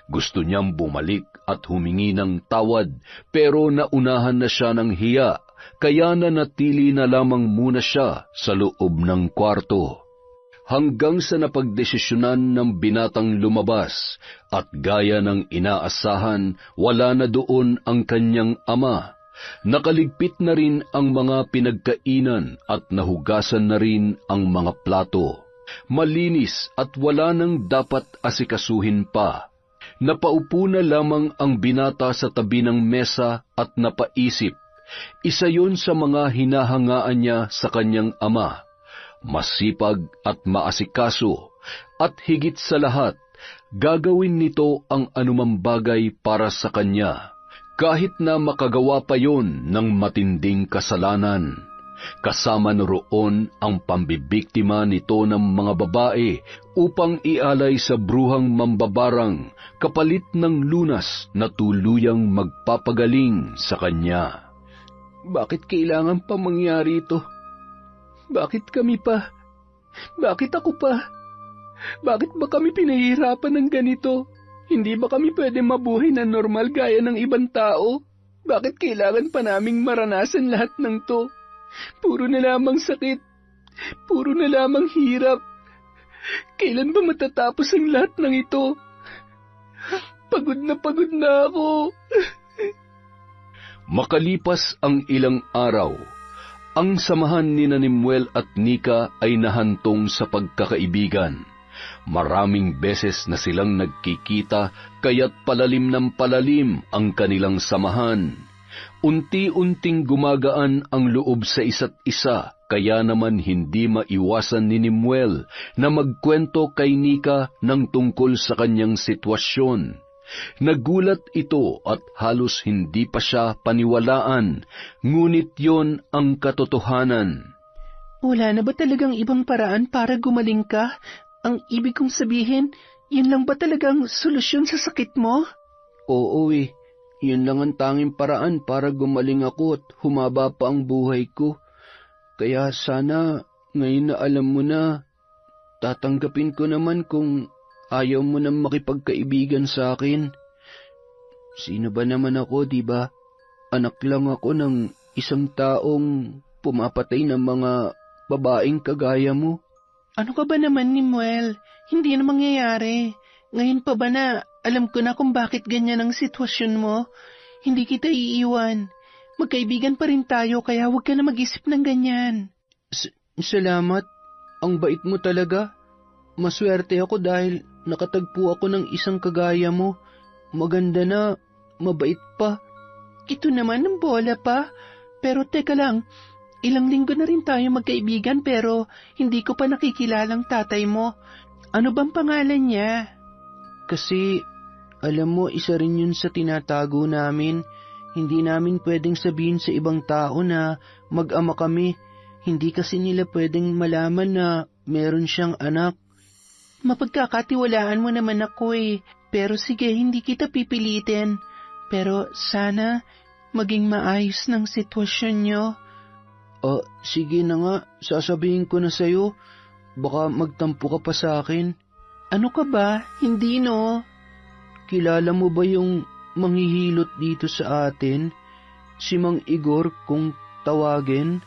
Gusto niyang bumalik at humingi ng tawad, pero naunahan na siya ng hiya, kaya nanatili na lamang muna siya sa loob ng kwarto. Hanggang sa napagdesisyonan ng binatang lumabas, at gaya ng inaasahan, wala na doon ang kanyang ama. Nakaligpit na rin ang mga pinagkainan at nahugasan na rin ang mga plato. Malinis at wala nang dapat asikasuhin pa. Napaupo na lamang ang binata sa tabi ng mesa at napaisip. Isa yon sa mga hinahangaan niya sa kanyang ama. Masipag at maasikaso, at higit sa lahat, gagawin nito ang anumang bagay para sa kanya, kahit na makagawa pa yon ng matinding kasalanan. Kasama na roon ang pambibiktima nito ng mga babae upang ialay sa bruhang mambabarang kapalit ng lunas na tuluyang magpapagaling sa kanya. Bakit kailangan pa mangyari ito? Bakit kami pa? Bakit ako pa? Bakit ba kami pinahihirapan ng ganito? Hindi ba kami pwede mabuhay na normal gaya ng ibang tao? Bakit kailangan pa naming maranasan lahat ng to? Puro na lamang sakit. Puro na lamang hirap. Kailan ba matatapos ang lahat ng ito? Pagod na ako. Makalipas ang ilang araw, ang samahan ni Nimuel at Nika ay nahantong sa pagkakaibigan. Maraming beses na silang nagkikita, kaya't palalim ng palalim ang kanilang samahan. Unti-unting gumagaan ang loob sa isa't isa, kaya naman hindi maiwasan ni Nimuel na magkwento kay Nika ng tungkol sa kanyang sitwasyon. Nagulat ito at halos hindi pa siya paniwalaan, ngunit yon ang katotohanan. Wala na ba talagang ibang paraan para gumaling ka? Ang ibig kong sabihin, yun lang ba talagang solusyon sa sakit mo? Oo yun lang ang tanging paraan para gumaling ako at humaba pa ang buhay ko. Kaya sana, ngayon na alam mo na, tatanggapin ko naman kung ayaw mo nang makipagkaibigan sa akin. Sino ba naman ako, di ba? Anak lang ako ng isang taong pumapatay ng mga babaeng kagaya mo. Ano ka ba naman, Nimuel? Hindi na mangyayari. Ngayon pa ba na alam ko na kung bakit ganyan ang sitwasyon mo? Hindi kita iiwan. Magkaibigan pa rin tayo, kaya huwag ka na mag-isip ng ganyan. Salamat. Ang bait mo talaga. Maswerte ako dahil nakatagpo ako ng isang kagaya mo. Maganda na, mabait pa. Ito naman ang bola pa. Pero teka lang, ilang linggo na rin tayo magkaibigan pero hindi ko pa nakikilalang tatay mo. Ano bang pangalan niya? Kasi Alam mo, isa rin yun sa tinatago namin. Hindi namin pwedeng sabihin sa ibang tao na mag-ama kami. Hindi kasi nila pwedeng malaman na meron siyang anak. Mapagkakatiwalaan mo naman ako eh. Pero sige, hindi kita pipilitin. Pero sana maging maayos ng sitwasyon nyo. Sige na nga, sasabihin ko na sa'yo. Baka magtampo ka pa sa akin. Ano ka ba? Hindi no. Kilala mo ba yung manghihilot dito sa atin? Si Mang Igor kung tawagin?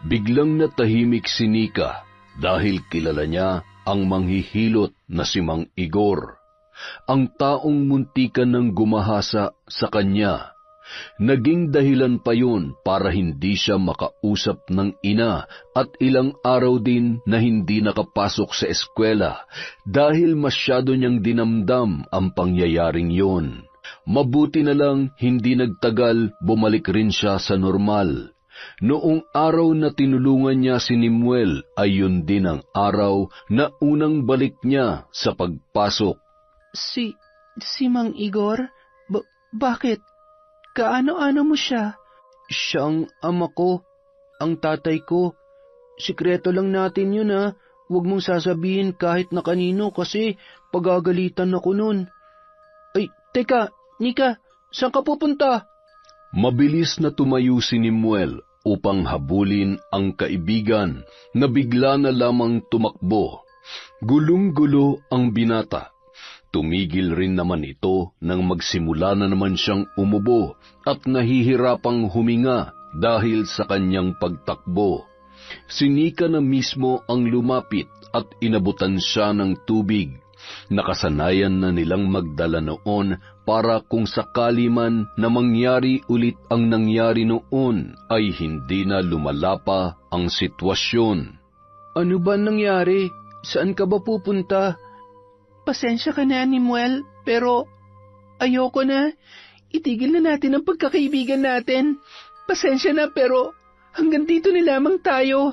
Biglang natahimik si Nika dahil kilala niya ang manghihilot na si Mang Igor, ang taong muntikan ng gumahasa sa kanya. Naging dahilan pa yun para hindi siya makausap ng ina at ilang araw din na hindi nakapasok sa eskwela dahil masyado niyang dinamdam ang pangyayaring yun. Mabuti na lang hindi nagtagal, bumalik rin siya sa normal. Noong araw na tinulungan niya si Nimuel ay yun din ang araw na unang balik niya sa pagpasok. Si Mang Igor? Bakit? Kaano-ano mo siya? Siyang ama ko, ang tatay ko. Sikreto lang natin yun ha. Huwag mong sasabihin kahit na kanino kasi pagagalitan ako nun. Ay, teka, Nika, saan ka pupunta? Mabilis na tumayo si Nimuel upang habulin ang kaibigan na bigla na lamang tumakbo. Gulong-gulo ang binata. Tumigil rin naman ito nang magsimula na naman siyang umubo at nahihirapang huminga dahil sa kanyang pagtakbo. Si Nika na mismo ang lumapit at inabutan siya ng tubig. Nakasanayan na nilang magdala noon para kung sakali man na mangyari ulit ang nangyari noon ay hindi na lumala pa ang sitwasyon. Ano ba nangyari? Saan ka ba pupunta? Pasensya ka na, Nimuel, pero ayoko na. Itigil na natin ang pagkakaibigan natin. Pasensya na, pero hanggang dito na lamang tayo.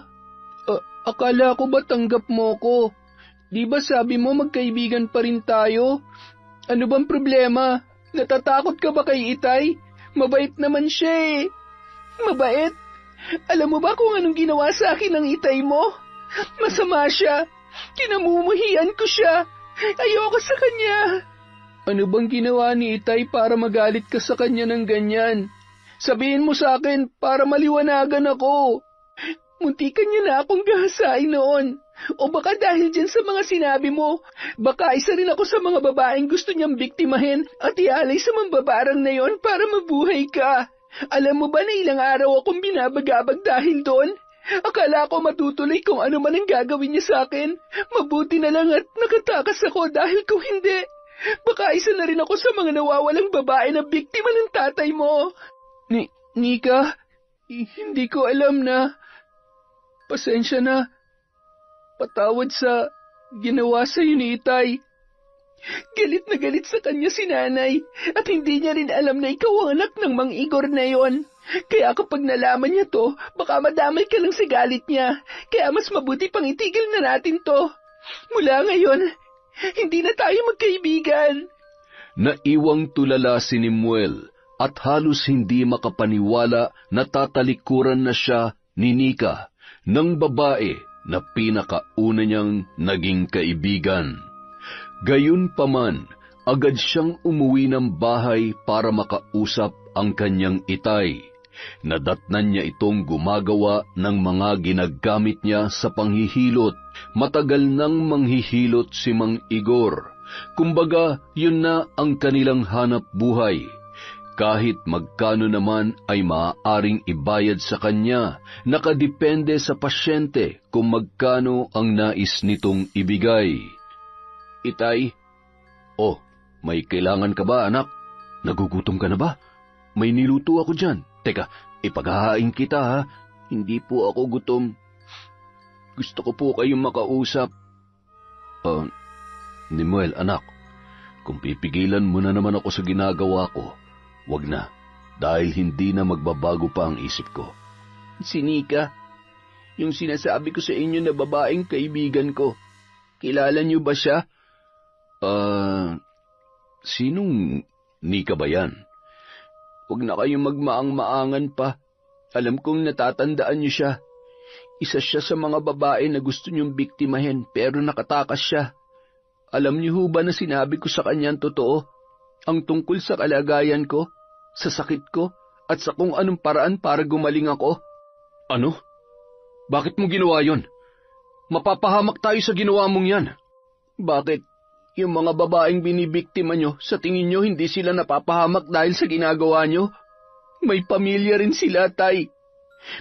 Akala ko ba tanggap mo ko? Di ba sabi mo magkaibigan pa rin tayo? Ano bang problema? Natatakot ka ba kay Itay? Mabait naman siya eh. Mabait? Alam mo ba kung anong ginawa sa akin ng Itay mo? Masama siya. Kinamumuhian ko siya. Ayoko sa kanya. Ano bang ginawa ni Itay para magalit ka sa kanya ng ganyan? Sabihin mo sa akin para maliwanagan ako. Muntikan niya na akong gahasain noon. O baka dahil dyan sa mga sinabi mo, baka isa rin ako sa mga babaeng gusto niyang biktimahin at ialay sa mambabarang na yon para mabuhay ka. Alam mo ba na ilang araw akong binabagabag dahil doon? Akala ko matutuloy kung ano man ang gagawin niya sa akin. Mabuti na lang at nakatakas ako dahil kung hindi, baka isa na rin ako sa mga nawawalang babae na biktima ng tatay mo. Nika, hindi ko alam na. Pasensya na. Patawad sa ginawa sa iyo ni Itay. Galit na galit sa kanya si nanay at hindi niya rin alam na ikaw ang anak ng Mang Igor na yon. Kaya kapag nalaman niya to, baka madamay ka lang sa galit niya. Kaya mas mabuti pang itigil na natin to. Mula ngayon, hindi na tayo magkaibigan. Naiwang tulala si Nimuel at halos hindi makapaniwala na tatalikuran na siya ni Nika, ng babae na pinakauna niyang naging kaibigan. Gayunpaman, agad siyang umuwi ng bahay para makausap ang kanyang Itay. Nadatnan niya itong gumagawa ng mga ginagamit niya sa panghihilot. Matagal nang manghihilot si Mang Igor. Kumbaga, yun na ang kanilang hanap buhay. Kahit magkano naman ay maaaring ibayad sa kanya, nakadepende sa pasyente kung magkano ang nais nitong ibigay. Itay, may kailangan ka ba, anak? Nagugutom ka na ba? May niluto ako dyan. Teka, ipaghahain kita ha. Hindi po ako gutom. Gusto ko po kayong makausap. Nimuel, anak, kung pipigilan mo na naman ako sa ginagawa ko, wag na, dahil hindi na magbabago pa ang isip ko. Si Nika, yung sinasabi ko sa inyo na babaeng kaibigan ko, kilala niyo ba siya? Sinong Nika ba yan? Huwag na kayong magmaang-maangan pa. Alam kong natatandaan niyo siya. Isa siya sa mga babae na gusto niyong biktimahin pero nakatakas siya. Alam niyo ho ba na sinabi ko sa kanya ang totoo? Ang tungkol sa kalagayan ko, sa sakit ko, at sa kung anong paraan para gumaling ako. Ano? Bakit mo ginawa yon? Mapapahamak tayo sa ginawa mong yan. Bakit? Yung mga babaeng binibiktima nyo, sa tingin nyo hindi sila napapahamak dahil sa ginagawa nyo? May pamilya rin sila, Tay.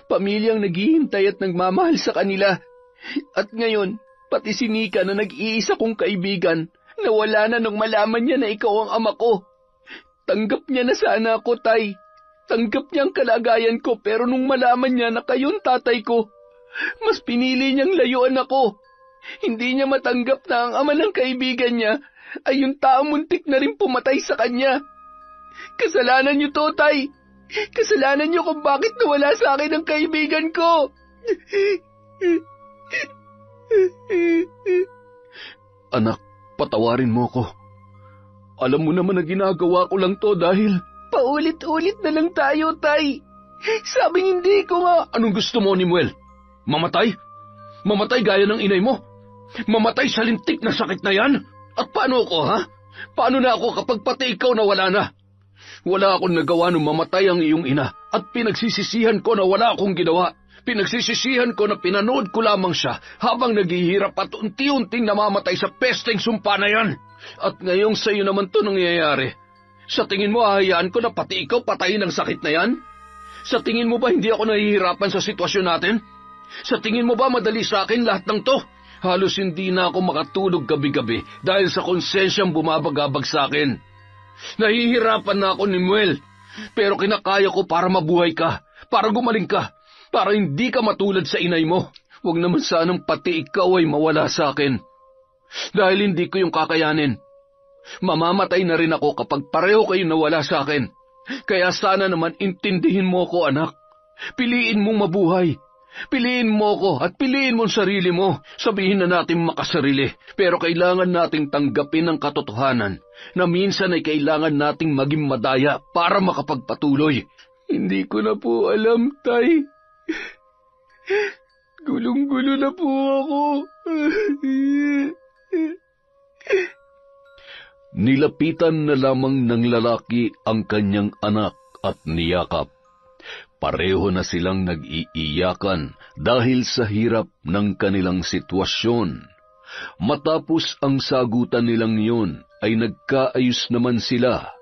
Pamilyang naghihintay at nagmamahal sa kanila. At ngayon, pati si Nika na nag-iisa kong kaibigan, nawala na nung malaman niya na ikaw ang ama ko. Tanggap niya na sana ako, Tay. Tanggap niya ang kalagayan ko, pero nung malaman niya na kayon tatay ko, mas pinili niyang layuan ako. Hindi niya matanggap na ang ama ng kaibigan niya ay yung taong muntik na rin pumatay sa kanya. Kasalanan niyo to, Tay. Kasalanan niyo kung bakit nawala sa akin ang kaibigan ko. Anak, patawarin mo ko. Alam mo naman na ginagawa ko lang to dahil... Paulit-ulit na lang tayo, Tay. Sabing hindi ko nga... Anong gusto mo, Nimuel? Mamatay? Mamatay gaya ng inay mo? Mamatay sa lintik na sakit na yan? At paano ako, ha? Paano na ako kapag pati ikaw nawala na? Wala akong nagawa nung mamatay ang iyong ina at pinagsisisihan ko na wala akong ginawa. Pinagsisisihan ko na pinanood ko lamang siya habang naghihirap at unti-unting namamatay sa pesteng sumpa na yan. At ngayong sa'yo naman to nangyayari. Sa tingin mo, hahayaan ko na pati ikaw patayin ang sakit na yan? Sa tingin mo ba hindi ako nahihirapan sa sitwasyon natin? Sa tingin mo ba madali sa akin lahat ng to? Halos hindi na ako makatulog gabi-gabi dahil sa konsensyang bumabagabag sa akin. Nahihirapan na ako, Nimuel. Pero kinakaya ko para mabuhay ka, para gumaling ka, para hindi ka matulad sa inay mo. Huwag naman sanang pati ikaw ay mawala sa akin. Dahil hindi ko yung kakayanin. Mamamatay na rin ako kapag pareho kayo nawala sa akin. Kaya sana naman intindihin mo ko, anak. Piliin mong mabuhay. Piliin mo ko at piliin mo ang sarili mo. Sabihin na natin makasarili, pero kailangan nating tanggapin ang katotohanan na minsan ay kailangan nating maging madaya para makapagpatuloy. Hindi ko na po alam, Tay. Gulong-gulo na po ako. Nilapitan na lamang ng lalaki ang kanyang anak at niyakap. Pareho na silang nag-iiyakan dahil sa hirap ng kanilang sitwasyon. Matapos ang sagutan nilang yun, ay nagkaayos naman sila.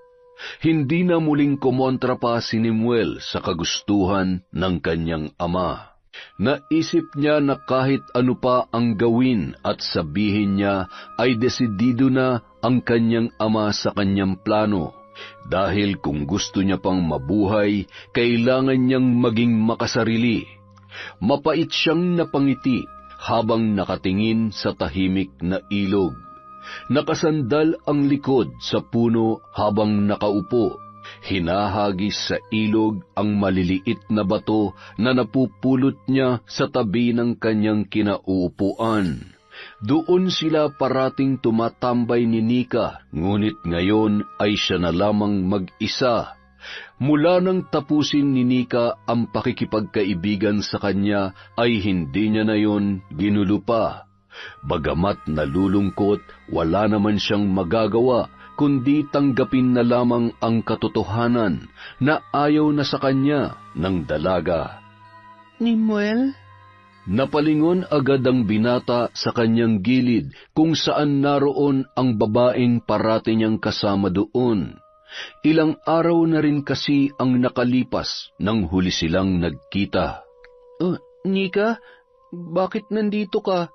Hindi na muling kumontra pa si Nimuel sa kagustuhan ng kanyang ama. Naisip niya na kahit ano pa ang gawin at sabihin niya ay desidido na ang kanyang ama sa kanyang plano. Dahil kung gusto niya pang mabuhay, kailangan niyang maging makasarili. Mapait siyang napangiti habang nakatingin sa tahimik na ilog. Nakasandal ang likod sa puno habang nakaupo. Hinahagis sa ilog ang maliliit na bato na napupulot niya sa tabi ng kanyang kinauupuan. Doon sila parating tumatambay ni Nika, ngunit ngayon ay siya na lamang mag-isa. Mula nang tapusin ni Nika ang pakikipagkaibigan sa kanya, ay hindi niya na yon ginulo pa. Bagamat nalulungkot, wala naman siyang magagawa, kundi tanggapin na lamang ang katotohanan na ayaw na sa kanya ng dalaga. Nimuel? Napalingon agad ang binata sa kanyang gilid kung saan naroon ang babaeng parati niyang kasama doon. Ilang araw na rin kasi ang nakalipas nang huli silang nagkita. Nika, bakit nandito ka?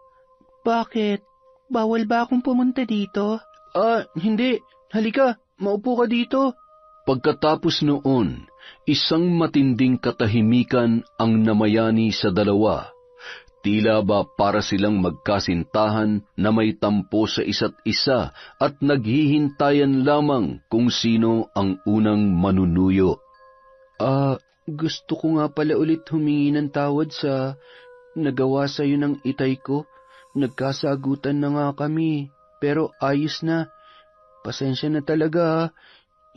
Bakit? Bawal ba akong pumunta dito? Hindi. Halika, maupo ka dito. Pagkatapos noon, isang matinding katahimikan ang namayani sa dalawa. Tila ba para silang magkasintahan na may tampo sa isa't isa at naghihintayan lamang kung sino ang unang manunuyo. Gusto ko nga pala ulit humingi ng tawad sa nagawa sa'yo ng itay ko. Nagkasagutan na nga kami, pero ayos na. pasensya na talaga.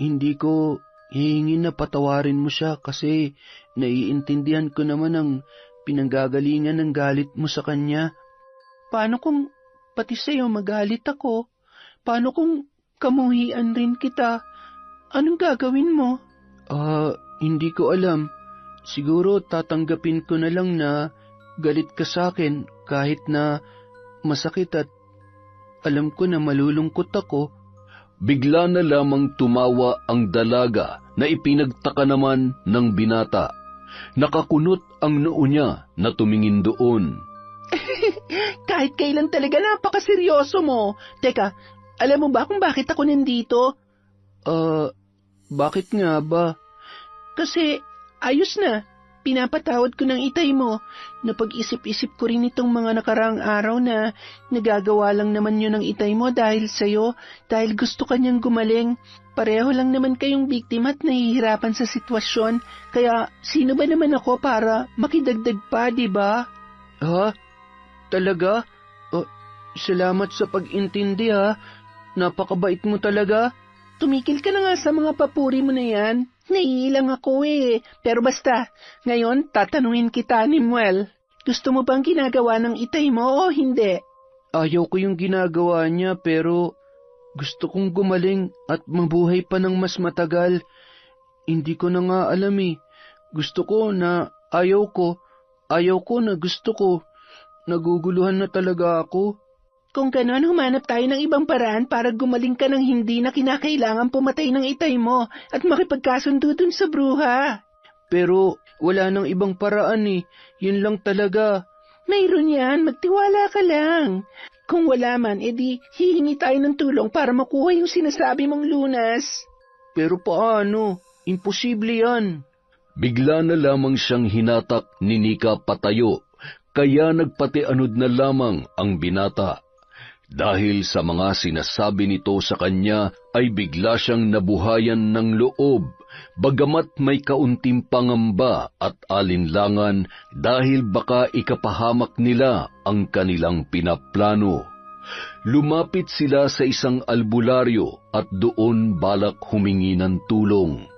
Hindi ko hihingin na patawarin mo siya kasi naiintindihan ko naman ang pinanggagalingan ng galit mo sa kanya. Paano kung pati sa'yo magalit ako? Paano kung kamuhian rin kita? Anong gagawin mo? Hindi ko alam. Siguro tatanggapin ko na lang na galit ka sa akin kahit na masakit at alam ko na malulungkot ako. Bigla na lamang tumawa ang dalaga na ipinagtaka naman ng binata. Nakakunot ang noo niya na tumingin doon. Kahit kailan talaga napakaseryoso mo. Teka, alam mo ba kung bakit ako nandito? Bakit nga ba? Kasi ayos na. Pinapatawad ko ng itay mo. Napag-isip-isip ko rin itong mga nakaraang araw na nagagawa lang naman yun ng itay mo dahil sa'yo, dahil gusto kanyang gumaling. Pareho lang naman kayong biktima at nahihirapan sa sitwasyon, kaya sino ba naman ako para makidagdag pa, di ba? Ha? Talaga? Salamat sa pag-intindi ha. Napakabait mo talaga. Tumikil ka na nga sa mga papuri mo na yan. Naiilang ako Pero basta, ngayon tatanungin kita ni Muel. Gusto mo bang ginagawa ng itay mo o hindi? Ayaw ko yung ginagawa niya pero gusto kong gumaling at mabuhay pa ng mas matagal. Hindi ko na nga alam Gusto ko na ayaw ko. Ayaw ko na gusto ko. Naguguluhan na talaga ako. Kung ganon, humanap tayo ng ibang paraan para gumaling ka ng hindi na kinakailangan pumatay ng itay mo at makipagkasundo dun sa bruha. Pero wala nang ibang paraan Yun lang talaga. Mayroon yan, magtiwala ka lang. Kung wala man, edi hihingi tayo ng tulong para makuha yung sinasabi mong lunas. Pero paano? Imposible yan. Bigla na lamang siyang hinatak ni Nika patayo, kaya nagpatianod na lamang ang binata. Dahil sa mga sinasabi nito sa kanya ay bigla siyang nabuhayan ng loob, bagamat may kaunting pangamba at alinlangan dahil baka ikapahamak nila ang kanilang pinaplano. Lumapit sila sa isang albularyo at doon balak humingi ng tulong.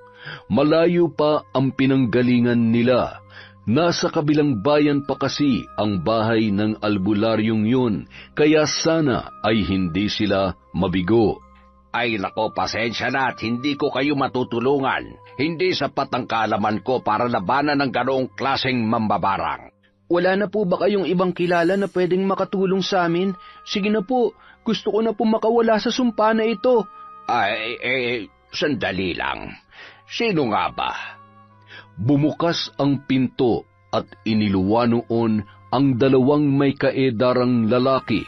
Malayo pa ang pinanggalingan nila. Nasa kabilang bayan pa kasi ang bahay ng albularyong yun, kaya sana ay hindi sila mabigo. Ay nako, pasensya na at hindi ko kayo matutulungan. Hindi sapat ang kaalaman ko para labanan ng ganoong klaseng mambabarang. Wala na po ba kayong ibang kilala na pwedeng makatulong sa amin? Sige na po, gusto ko na po makawala sa sumpa na ito. Sandali lang. Sino nga ba? Bumukas ang pinto at iniluwa noon ang dalawang may kaedarang lalaki.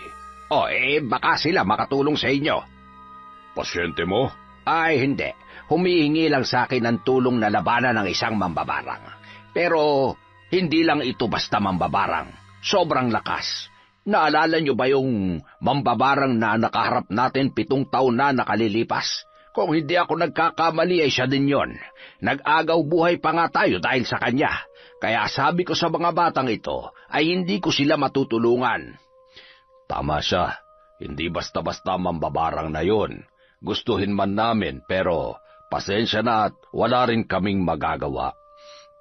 Baka sila makatulong sa inyo. Pasyente mo? Ay, hindi. Humihingi lang sa akin ng tulong na labanan ng isang mambabarang. Pero hindi lang ito basta mambabarang. Sobrang lakas. Naalala niyo ba yung mambabarang na nakaharap natin 7 taon na nakalilipas? Kung hindi ako nagkakamali ay siya din yon. Nag-agaw buhay pa nga tayo dahil sa kanya. Kaya sabi ko sa mga batang ito ay hindi ko sila matutulungan. Tama siya. Hindi basta-basta mambabarang na yon. Gustuhin man namin pero pasensya na at wala rin kaming magagawa.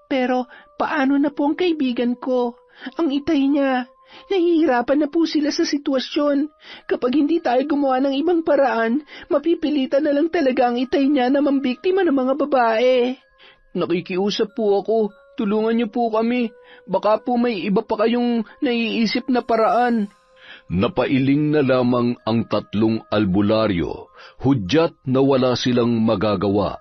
Pero paano na po ang kaibigan ko? Ang itay niya. Nahihirapan na po sila sa sitwasyon. Kapag hindi tayo gumawa ng ibang paraan, mapipilitan na lang talaga ang itay niya na mambiktima ng mga babae. Nakikiusap po ako. Tulungan niyo po kami. Baka po may iba pa kayong naiisip na paraan. Napailing na lamang ang 3 albularyo, hudyat na wala silang magagawa.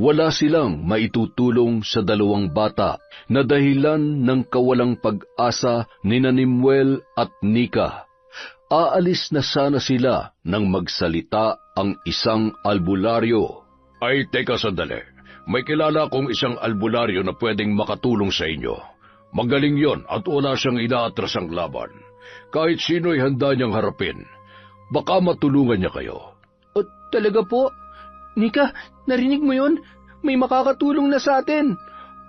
Wala silang maitutulong sa 2 bata na dahilan ng kawalang pag-asa ni Nimuel at Nika. Aalis na sana sila nang magsalita ang isang albularyo. Ay, teka sandali. May kilala akong isang albularyo na pwedeng makatulong sa inyo. Magaling yon at wala siyang inaatrasang laban. Kahit sino'y handa niyang harapin. Baka matulungan niya kayo. Talaga po? Nika, narinig mo yon? May makakatulong na sa atin.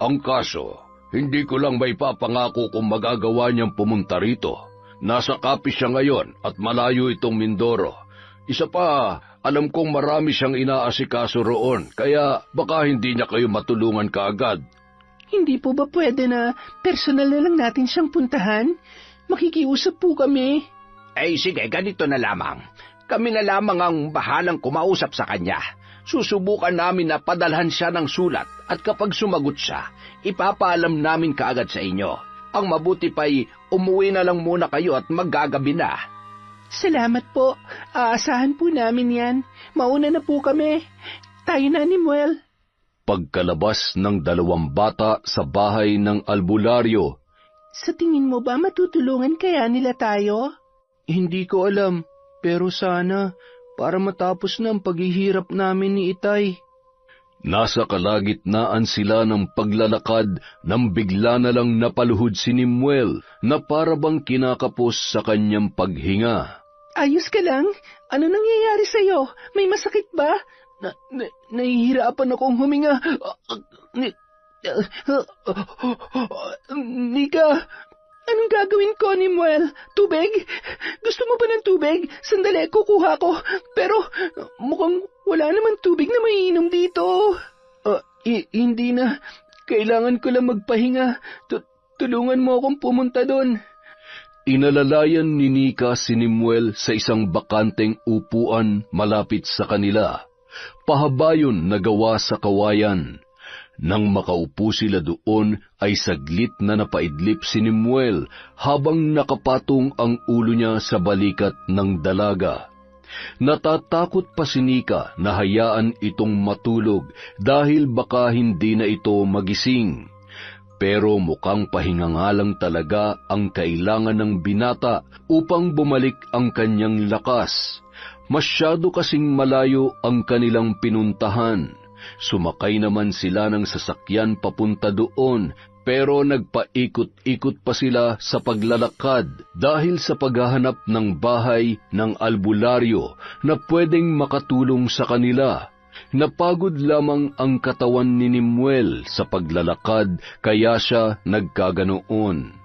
Ang kaso, hindi ko lang may papangako kung magagawa niyang pumunta rito. Nasa Capiz siya ngayon at malayo itong Mindoro. Isa pa, Alam kong marami siyang inaasikaso roon, kaya baka hindi niya kayo matulungan kaagad. Hindi po ba pwede na personal na lang natin siyang puntahan? Makikiusap po kami. Sige, ganito na lamang. Kami na lamang ang bahalang kumausap sa kanya. Susubukan namin na padalhan siya ng sulat at kapag sumagot siya, ipapaalam namin kaagad sa inyo. Ang mabuti pa'y umuwi na lang muna kayo at maggagabi na. Salamat po. Aasahan po namin yan. Mauna na po kami. Tayo na ni Muel. Pagkalabas ng 2 bata sa bahay ng albularyo, Sa tingin mo ba matutulungan kaya nila tayo? Hindi ko alam, pero sana para matapos na ang paghihirap namin ni Itay. nasa kalagitnaan sila ng paglalakad nang bigla na lang napaluhod si Nimuel na para bang kinakapos sa kanyang paghinga. Ayos ka lang? Ano nangyayari sa'yo? May masakit ba? Nahihirapan akong huminga. Nika, Anong gagawin ko, Nimuel? Tubig? Gusto mo ba ng tubig? Sandali, kukuha ko. Pero mukhang wala naman tubig na maiinom dito. hindi na. Kailangan ko lang magpahinga. Tulungan mo akong pumunta doon. Inalalayan ni Nika si Nimuel sa isang bakanteng upuan malapit sa kanila. Pahabayon na gawa sa kawayan. Nang makaupo sila doon ay saglit na napaidlip si Nimuel habang nakapatong ang ulo niya sa balikat ng dalaga. Natatakot pa si Nika na hayaan itong matulog dahil baka hindi na ito magising. Pero mukhang pahinga nga lang talaga ang kailangan ng binata upang bumalik ang kanyang lakas. Masyado kasing malayo ang kanilang pinuntahan. Sumakay naman sila ng sasakyan papunta doon, pero nagpaikot-ikot pa sila sa paglalakad dahil sa paghahanap ng bahay ng albularyo na pwedeng makatulong sa kanila. Napagod lamang ang katawan ni Nimuel sa paglalakad kaya siya nagkaganoon.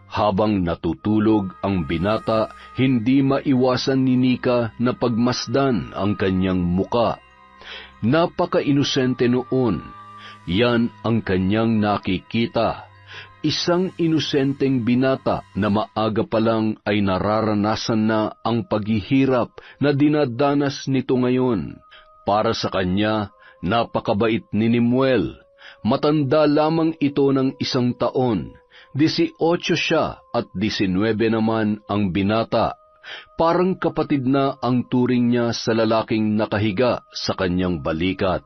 Habang natutulog ang binata, hindi maiwasan ni Nika na pagmasdan ang kanyang muka. Napaka-inosente noon. Yan ang kanyang nakikita. Isang inosenteng binata na maaga pa lang ay nararanasan na ang paghihirap na dinadanas nito ngayon. Para sa kanya, napakabait ni Nimuel. Matanda lamang ito ng 1 taon. 18 siya at 19 naman ang binata. Parang kapatid na ang turing niya sa lalaking nakahiga sa kanyang balikat.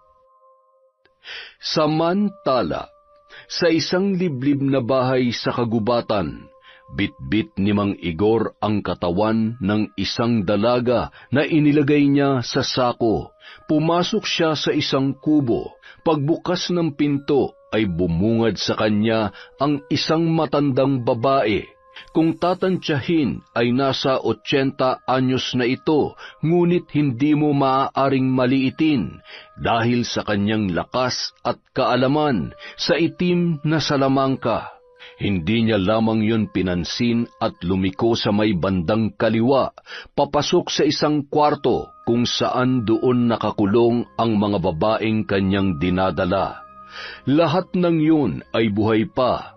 Samantala, sa isang liblib na bahay sa kagubatan, bitbit ni Mang Igor ang katawan ng isang dalaga na inilagay niya sa sako. Pumasok siya sa isang kubo. Pagbukas ng pinto ay bumungad sa kanya ang isang matandang babae. Kung tatantyahin ay nasa 80 anyos na ito, ngunit hindi mo maaaring maliitin dahil sa kanyang lakas at kaalaman sa itim na salamangka. Hindi niya lamang yun pinansin at lumiko sa may bandang kaliwa, papasok sa isang kwarto kung saan doon nakakulong ang mga babaeng kanyang dinadala. Lahat ng yun ay buhay pa.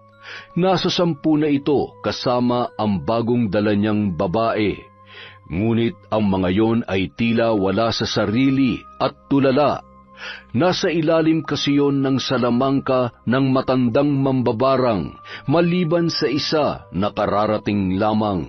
Nasa 10 na ito kasama ang bagong dala niyang babae. Ngunit ang mga yon ay tila wala sa sarili at tulala. Nasa ilalim kasi yon ng salamangka ng matandang mambabarang, maliban sa isa na kararating lamang.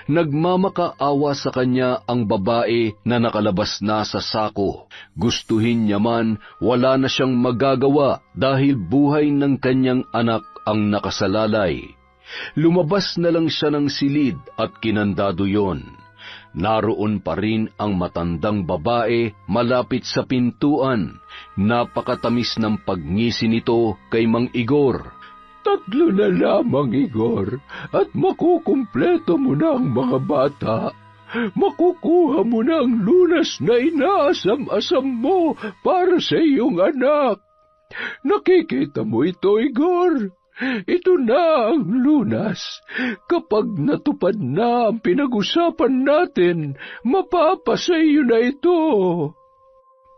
Nagmamakaawa sa kanya ang babae na nakalabas na sa sako. Gustuhin niya man, wala na siyang magagawa dahil buhay ng kanyang anak ang nakasalalay. Lumabas na lang siya ng silid at kinandado yon. Naroon pa rin ang matandang babae malapit sa pintuan. Napakatamis ng pagngisi nito kay Mang Igor. 3 na lamang, Igor, at makukumpleto mo na ang mga bata. Makukuha mo na ang lunas na inaasam-asam mo para sa iyong anak. Nakikita mo ito, Igor? Ito na ang lunas. Kapag natupad na ang pinag-usapan natin, mapapasayo na ito.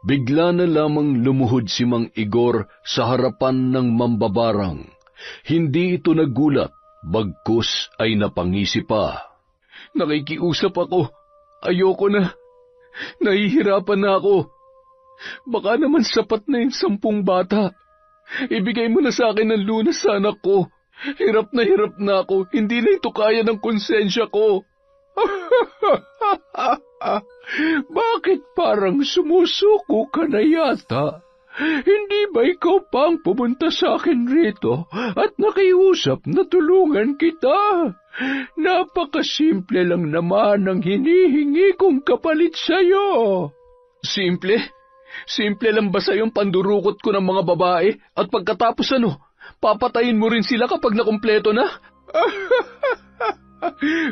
Bigla na lamang lumuhod si Mang Igor sa harapan ng mambabarang. Hindi ito nagulat, bagkus ay napangisi pa. Nakikiusap ako. Ayoko na. Nahihirapan na ako. Baka naman sapat na yung 10 bata. Ibigay mo na sa akin ang lunas sa anak ko. Hirap na ako. Hindi na ito kaya ng konsensya ko. Bakit parang sumusuko ka na yata? Hindi ba ikaw pang pumunta sa akin rito at nakiusap na tulungan kita? Napakasimple lang naman ang hinihingi kong kapalit sa'yo. Simple? Simple lang ba sa'yong pandurukot ko ng mga babae at pagkatapos papatayin mo rin sila kapag nakumpleto na?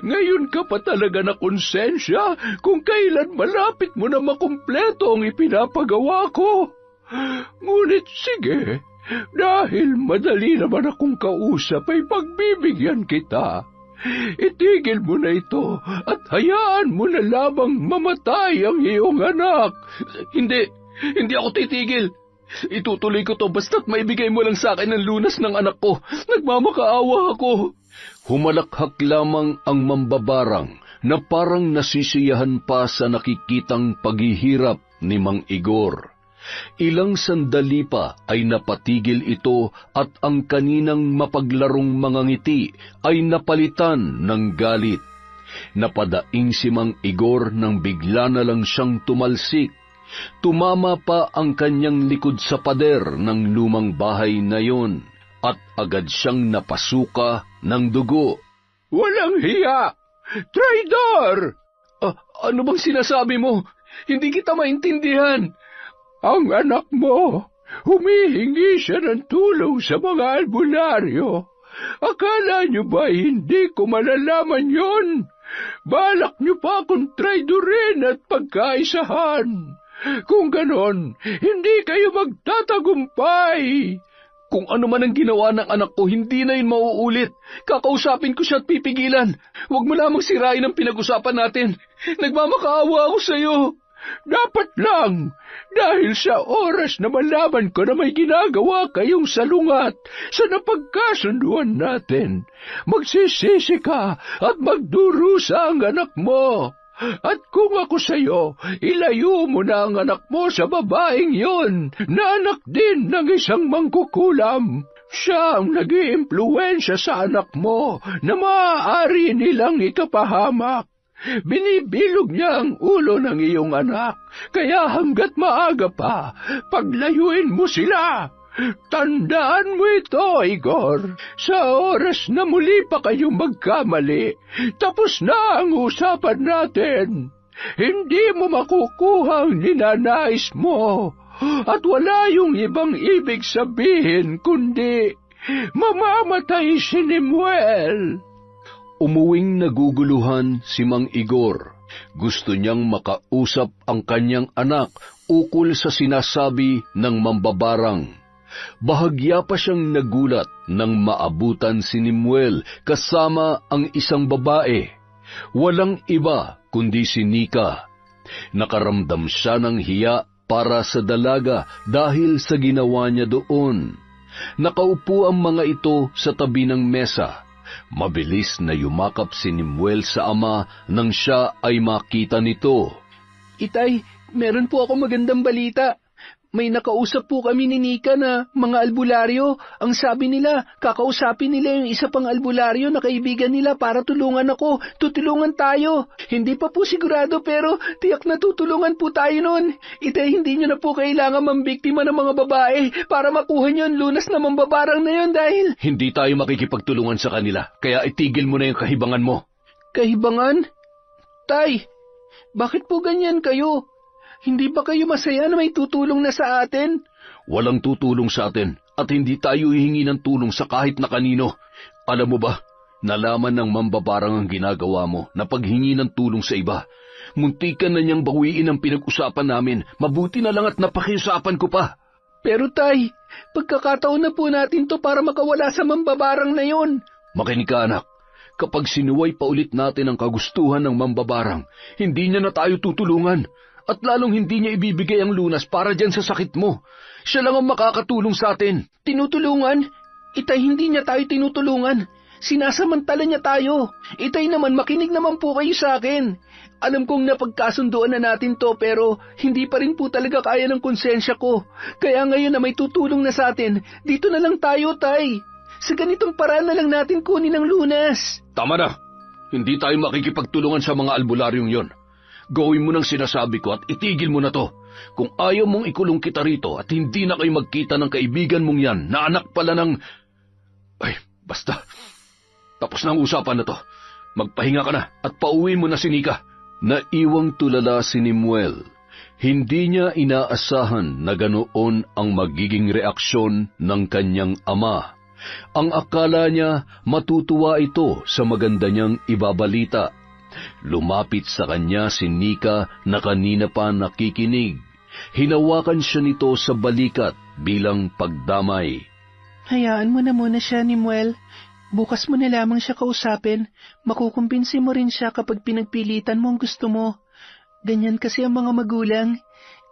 Ngayon ka pa talaga na konsensya kung kailan malapit mo na makumpleto ang ipinapagawa ko. Ngunit sige, dahil madali naman akong kausap ay pagbibigyan kita. Itigil mo na ito at hayaan mo na lamang mamatay ang iyong anak. Hindi ako titigil. Itutuloy ko to basta't maibigay mo lang sa akin ang lunas ng anak ko. Nagmamakaawa ako. Humalakhak lamang ang mambabarang na parang nasisiyahan pa sa nakikitang paghihirap ni Mang Igor. Ilang sandali pa ay napatigil ito at ang kaninang mapaglarong mga ngiti ay napalitan ng galit. Napadaing si Mang Igor nang bigla na lang siyang tumalsik. Tumama pa ang kanyang likod sa pader ng lumang bahay na yon at agad siyang napasuka ng dugo. Walang hiya! Traidor! Ano bang sinasabi mo? Hindi kita maintindihan. Ang anak mo, humihingi siya ng tulong sa mga albularyo. Akala niyo ba hindi ko malalaman yon? Balak niyo pa akong traidorin at pagkaisahan. Kung ganon, hindi kayo magtatagumpay. Kung ano man ang ginawa ng anak ko, hindi na yun mauulit. Kakausapin ko siya at pipigilan. Huwag mo lamang sirain ang pinag-usapan natin. Nagmamakaawa ako sa iyo. Dapat lang, dahil sa oras na malaman ko na may ginagawa kayong salungat sa napagkasunduan natin, magsisisi ka at magdurusa ang anak mo. At kung ako sa'yo, ilayo mo na ang anak mo sa babaeng yon, na anak din ng isang mangkukulam. Siya ang nag-iimpluwensya sa anak mo na maaari nilang ikapahamak. Binibilog niya ang ulo ng iyong anak, kaya hanggat maaga pa, paglayuin mo sila. Tandaan mo ito, Igor. Sa oras na muli pa kayong magkamali, tapos na ang usapan natin. Hindi mo makukuha ang ninanais mo, at wala yung ibang ibig sabihin kundi mamamatay si Nimuel. Umuwing naguguluhan si Mang Igor. Gusto niyang makausap ang kanyang anak ukol sa sinasabi ng mambabarang. Bahagya pa siyang nagulat nang maabutan si Nimuel kasama ang isang babae. Walang iba kundi si Nika. Nakaramdam siya ng hiya para sa dalaga dahil sa ginawa niya doon. Nakaupo ang mga ito sa tabi ng mesa. Mabilis na yumakap si Nimuel sa ama nang siya ay makita nito. Itay, meron po ako magandang balita. May nakausap po kami ni Nika na mga albularyo. Ang sabi nila, kakausapin nila yung isa pang albularyo na kaibigan nila para tulungan ako. Tutulungan tayo. Hindi pa po sigurado pero tiyak na tutulungan po tayo nun. Itay, hindi nyo na po kailangan mambiktima ng mga babae para makuha nyo ang lunas na mambabarang na yun dahil... Hindi tayo makikipagtulungan sa kanila, kaya itigil mo na yung kahibangan mo. Kahibangan? Tay, bakit po ganyan kayo? Hindi ba kayo masaya na may tutulong na sa atin? Walang tutulong sa atin at hindi tayo hihingi ng tulong sa kahit na kanino. Alam mo ba, nalaman ng mambabarang ang ginagawa mo na paghingi ng tulong sa iba. Muntikan na niyang bawiin ang pinag-usapan namin. Mabuti na lang at napakiusapan ko pa. Pero tay, Pagkakataon na po natin to para makawala sa mambabarang na yon. Makinig ka, anak. Kapag sinuway pa ulit natin ang kagustuhan ng mambabarang, hindi niya na tayo tutulungan. At lalong hindi niya ibibigay ang lunas para dyan sa sakit mo. Siya lang ang makakatulong sa atin. Tinutulungan? Itay, hindi niya tayo tinutulungan. Sinasamantala niya tayo. Itay naman, makinig naman po kayo sa akin. Alam kong napagkasunduan na natin to, pero hindi pa rin po talaga kaya ng konsensya ko. Kaya ngayon na may tutulong na sa atin, dito na lang tayo, Tay. Sa ganitong paraan na lang natin kunin ang lunas. Tama na. Hindi tayo makikipagtulungan sa mga albularyong yon. Gawin mo ng sinasabi ko at itigil mo na to. Kung ayaw mong ikulong kita rito at hindi na kayo magkita ng kaibigan mong yan na anak pala ng... Ay, basta. Tapos na ang usapan na to. Magpahinga ka na at pauwiin mo na si Nika. Naiwang tulala si Nimuel. Hindi niya inaasahan na ganoon ang magiging reaksyon ng kanyang ama. Ang akala niya matutuwa ito sa maganda niyang ibabalita. Lumapit sa kanya si Nika na kanina pa nakikinig. Hinawakan siya nito sa balikat bilang pagdamay. Hayaan mo na muna siya, Nimuel. Bukas mo na lamang siya kausapin. Makukumbinsi mo rin siya kapag pinagpilitan mo ang gusto mo. Ganyan kasi ang mga magulang.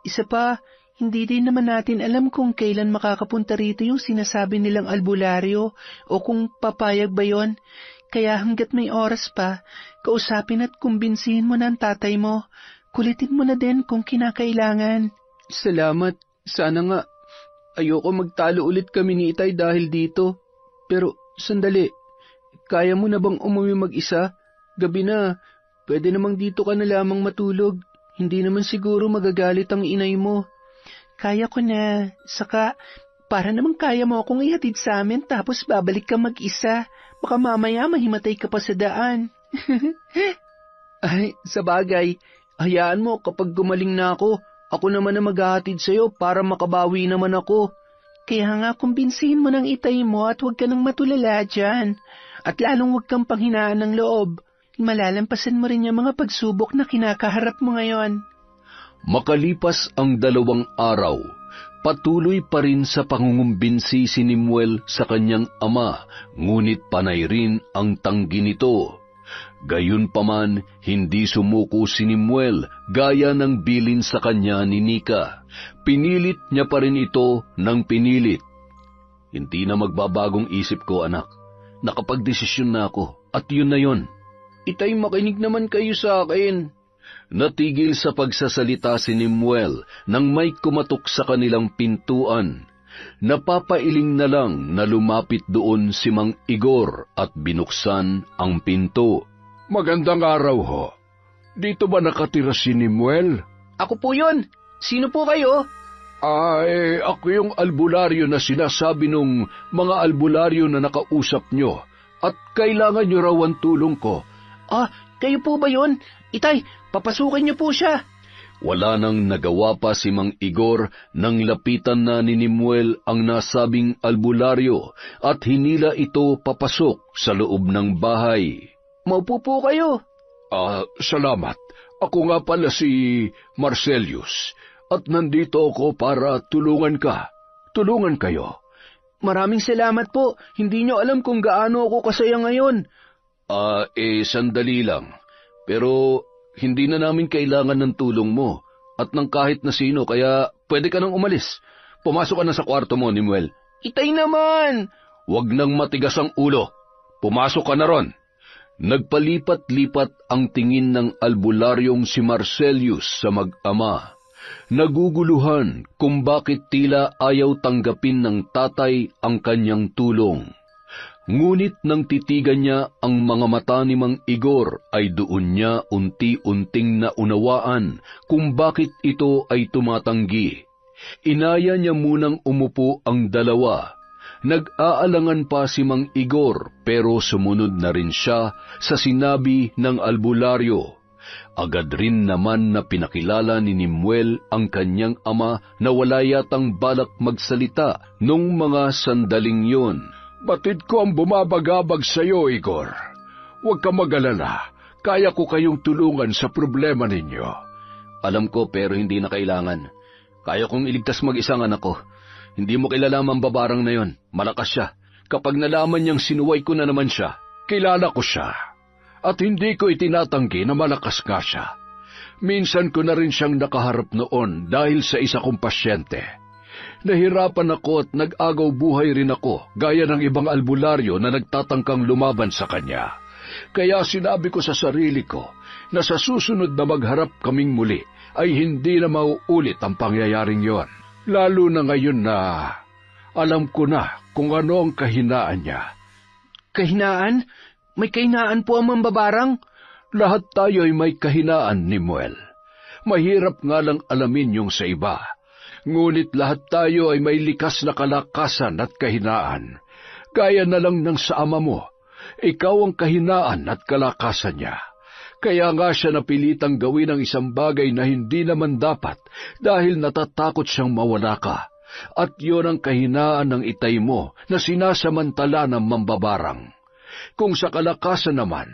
Isa pa, hindi din naman natin alam kung kailan makakapunta rito yung sinasabi nilang albularyo o kung papayag ba yon. Kaya hanggat may oras pa, kausapin at kumbinsihin mo na ang tatay mo. Kulitin mo na din kung kinakailangan. Salamat. Sana nga. Ayoko magtalo ulit kami ni Itay dahil dito. Pero, sandali. Kaya mo na bang umuwi mag-isa? Gabi na. Pwede namang dito ka na lamang matulog. Hindi naman siguro magagalit ang inay mo. Kaya ko na. Saka, para namang kaya mo akong ihatid sa amin tapos babalik ka mag-isa. Baka mamaya mahimatay ka pa sa daan. Ay, sa bagay. Hayaan mo kapag gumaling na ako naman na maghahatid sa'yo para makabawi naman ako. Kaya nga kumbinsihin mo ng itay mo at huwag ka nang matulala dyan. At lalong huwag kang panghinaan ng loob. Malalampasan mo rin yung mga pagsubok na kinakaharap mo ngayon. Makalipas ang 2 araw, patuloy pa rin sa pangungumbinsi si Nimuel sa kanyang ama, ngunit panay rin ang tanggi nito. Gayunpaman, hindi sumuko si Nimuel gaya ng bilin sa kanya ni Nika. Pinilit niya pa rin ito ng pinilit. Hindi na magbabagong isip ko, anak. Nakapagdesisyon na ako at yun na yun. Itay, makinig naman kayo sa akin. Natigil sa pagsasalita si Nimuel nang may kumatok sa kanilang pintuan. Napapailing na lang na lumapit doon si Mang Igor at binuksan ang pinto. Magandang araw ho. Dito ba nakatira si Nimuel? Ako po yun. Sino po kayo? Ako yung albularyo na sinasabi nung mga albularyo na nakausap nyo at kailangan nyo raw ang tulong ko. Kayo po ba yun? Itay, papasukin niyo po siya. Wala nang nagawa pa si Mang Igor nang lapitan na ni Nimuel ang nasabing albularyo at hinila ito papasok sa loob ng bahay. Maupo po kayo. Salamat. Ako nga pala si Marcelius at nandito ako para tulungan ka. Tulungan kayo. Maraming salamat po. Hindi niyo alam kung gaano ako kasaya ngayon. Sandali lang. Pero hindi na namin kailangan ng tulong mo at ng kahit na sino, kaya pwede ka nang umalis. Pumasok ka na sa kwarto mo, Nimuel. Itay naman! Huwag nang matigas ang ulo. Pumasok ka na ron. Nagpalipat-lipat ang tingin ng albularyong si Marcelius sa mag-ama. Naguguluhan kung bakit tila ayaw tanggapin ng tatay ang kanyang tulong. Ngunit nang titigan niya ang mga mata ni Mang Igor ay doon niya unti-unting naunawaan kung bakit ito ay tumatanggi. Inaya niya munang umupo ang dalawa. Nag-aalangan pa si Mang Igor pero sumunod na rin siya sa sinabi ng albularyo. Agad rin naman na pinakilala ni Nimuel ang kanyang ama na wala yatang balak magsalita nung mga sandaling yon. Batid ko ang bumabagabag sa iyo, Igor. Huwag ka mag-alala. Kaya ko kayong tulungan sa problema ninyo. Alam ko pero hindi na kailangan. Kaya kong iligtas mag-isang anak ko. Hindi mo kilala ang mambabarang na yon. Malakas siya. Kapag nalaman niyang sinuway ko na naman siya, Kilala ko siya, at hindi ko itinatanggi na malakas nga siya. Minsan ko na rin siyang nakaharap noon dahil sa isa kong pasyente. Nahirapan ako at nag-agaw buhay rin ako, gaya ng ibang albularyo na nagtatangkang lumaban sa kanya. Kaya sinabi ko sa sarili ko na sa susunod na magharap kaming muli ay hindi na mauulit ang pangyayaring yon. Lalo na ngayon na alam ko na kung ano ang kahinaan niya. Kahinaan? May kahinaan po ang mambabarang? Lahat tayo ay may kahinaan, Nimuel. Mahirap nga lang alamin yung sa iba. Ngunit lahat tayo ay may likas na kalakasan at kahinaan. Gaya na lang ng sa ama mo. Ikaw ang kahinaan at kalakasan niya. Kaya nga siya napilitang gawin ang isang bagay na hindi naman dapat dahil natatakot siyang mawala ka. At yun ang kahinaan ng itay mo na sinasamantala ng mambabarang. Kung sa kalakasan naman,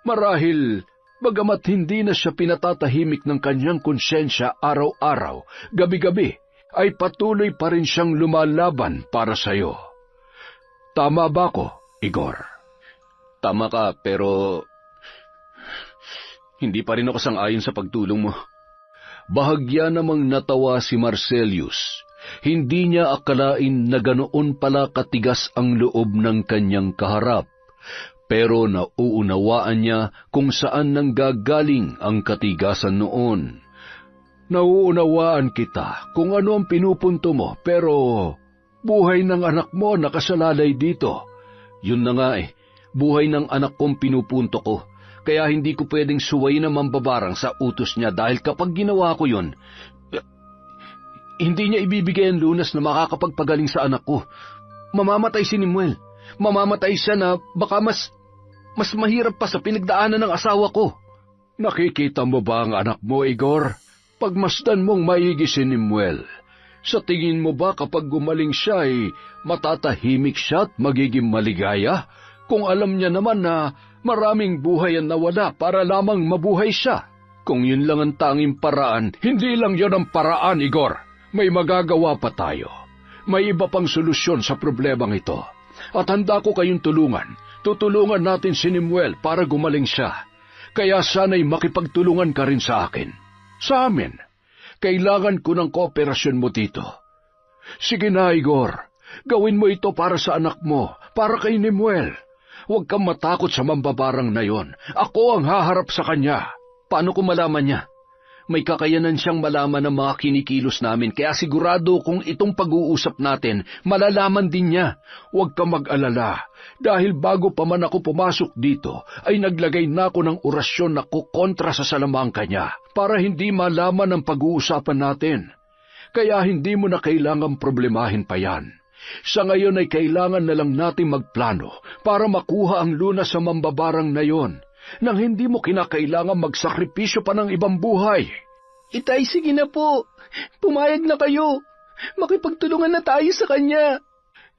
marahil, bagamat hindi na siya pinatatahimik ng kanyang konsyensya araw-araw, gabi-gabi, ay patuloy pa rin siyang lumalaban para sa'yo. Tama ba ko, Igor? tama ka, pero hindi pa rin ako sang-ayon sa pagtulong mo. Bahagya namang natawa si Marcelius. Hindi niya akalain na ganoon pala katigas ang loob ng kanyang kaharap. Pero nauunawaan niya kung saan nanggagaling ang katigasan noon. Nauunawaan kita kung ano ang pinupunto mo, pero buhay ng anak mo nakasalalay dito. Yun na nga buhay ng anak kong pinupunto ko. Kaya hindi ko pwedeng suwayin ang mambabarang sa utos niya dahil kapag ginawa ko yun, hindi niya ibibigay ang lunas na makakapagpagaling sa anak ko. Mamamatay si Nimuel. Mamamatay siya na baka mas mahirap pa sa pinagdaanan ng asawa ko. Nakikita mo ba ang anak mo, Igor? Pagmasdan mong maigi si Nimuel. Sa tingin mo ba kapag gumaling siya ay matatahimik siya at magiging maligaya? Kung alam niya naman na maraming buhay ang nawala para lamang mabuhay siya. Kung yun lang ang tanging paraan, hindi lang yun ang paraan, Igor. May magagawa pa tayo. May iba pang solusyon sa problemang ito. At handa ko kayong tulungan. Tutulungan natin si Nimuel para gumaling siya. Kaya sana'y makipagtulungan ka rin sa akin. Sa amin. Kailangan ko ng kooperasyon mo dito. Sige na, Igor. Gawin mo ito para sa anak mo, para kay Nimuel. Huwag kang matakot sa mambabarang na yon. Ako ang haharap sa kanya. Paano ko malaman niya? May kakayanan siyang malaman ng mga kinikilos namin, kaya sigurado kung itong pag-uusap natin, malalaman din niya. Huwag kang mag-alala, dahil bago pa man ako pumasok dito, ay naglagay na ako ng orasyon na kukontra sa salamangka niya, para hindi malaman ang pag-uusapan natin. Kaya hindi mo na kailangang problemahin pa yan. Sa ngayon ay kailangan na lang natin magplano para makuha ang lunas sa mambabarang na yon, nang hindi mo kinakailangan magsakripisyo pa ng ibang buhay. Itay, sige na po. Pumayag na kayo. Makipagtulungan na tayo sa kanya.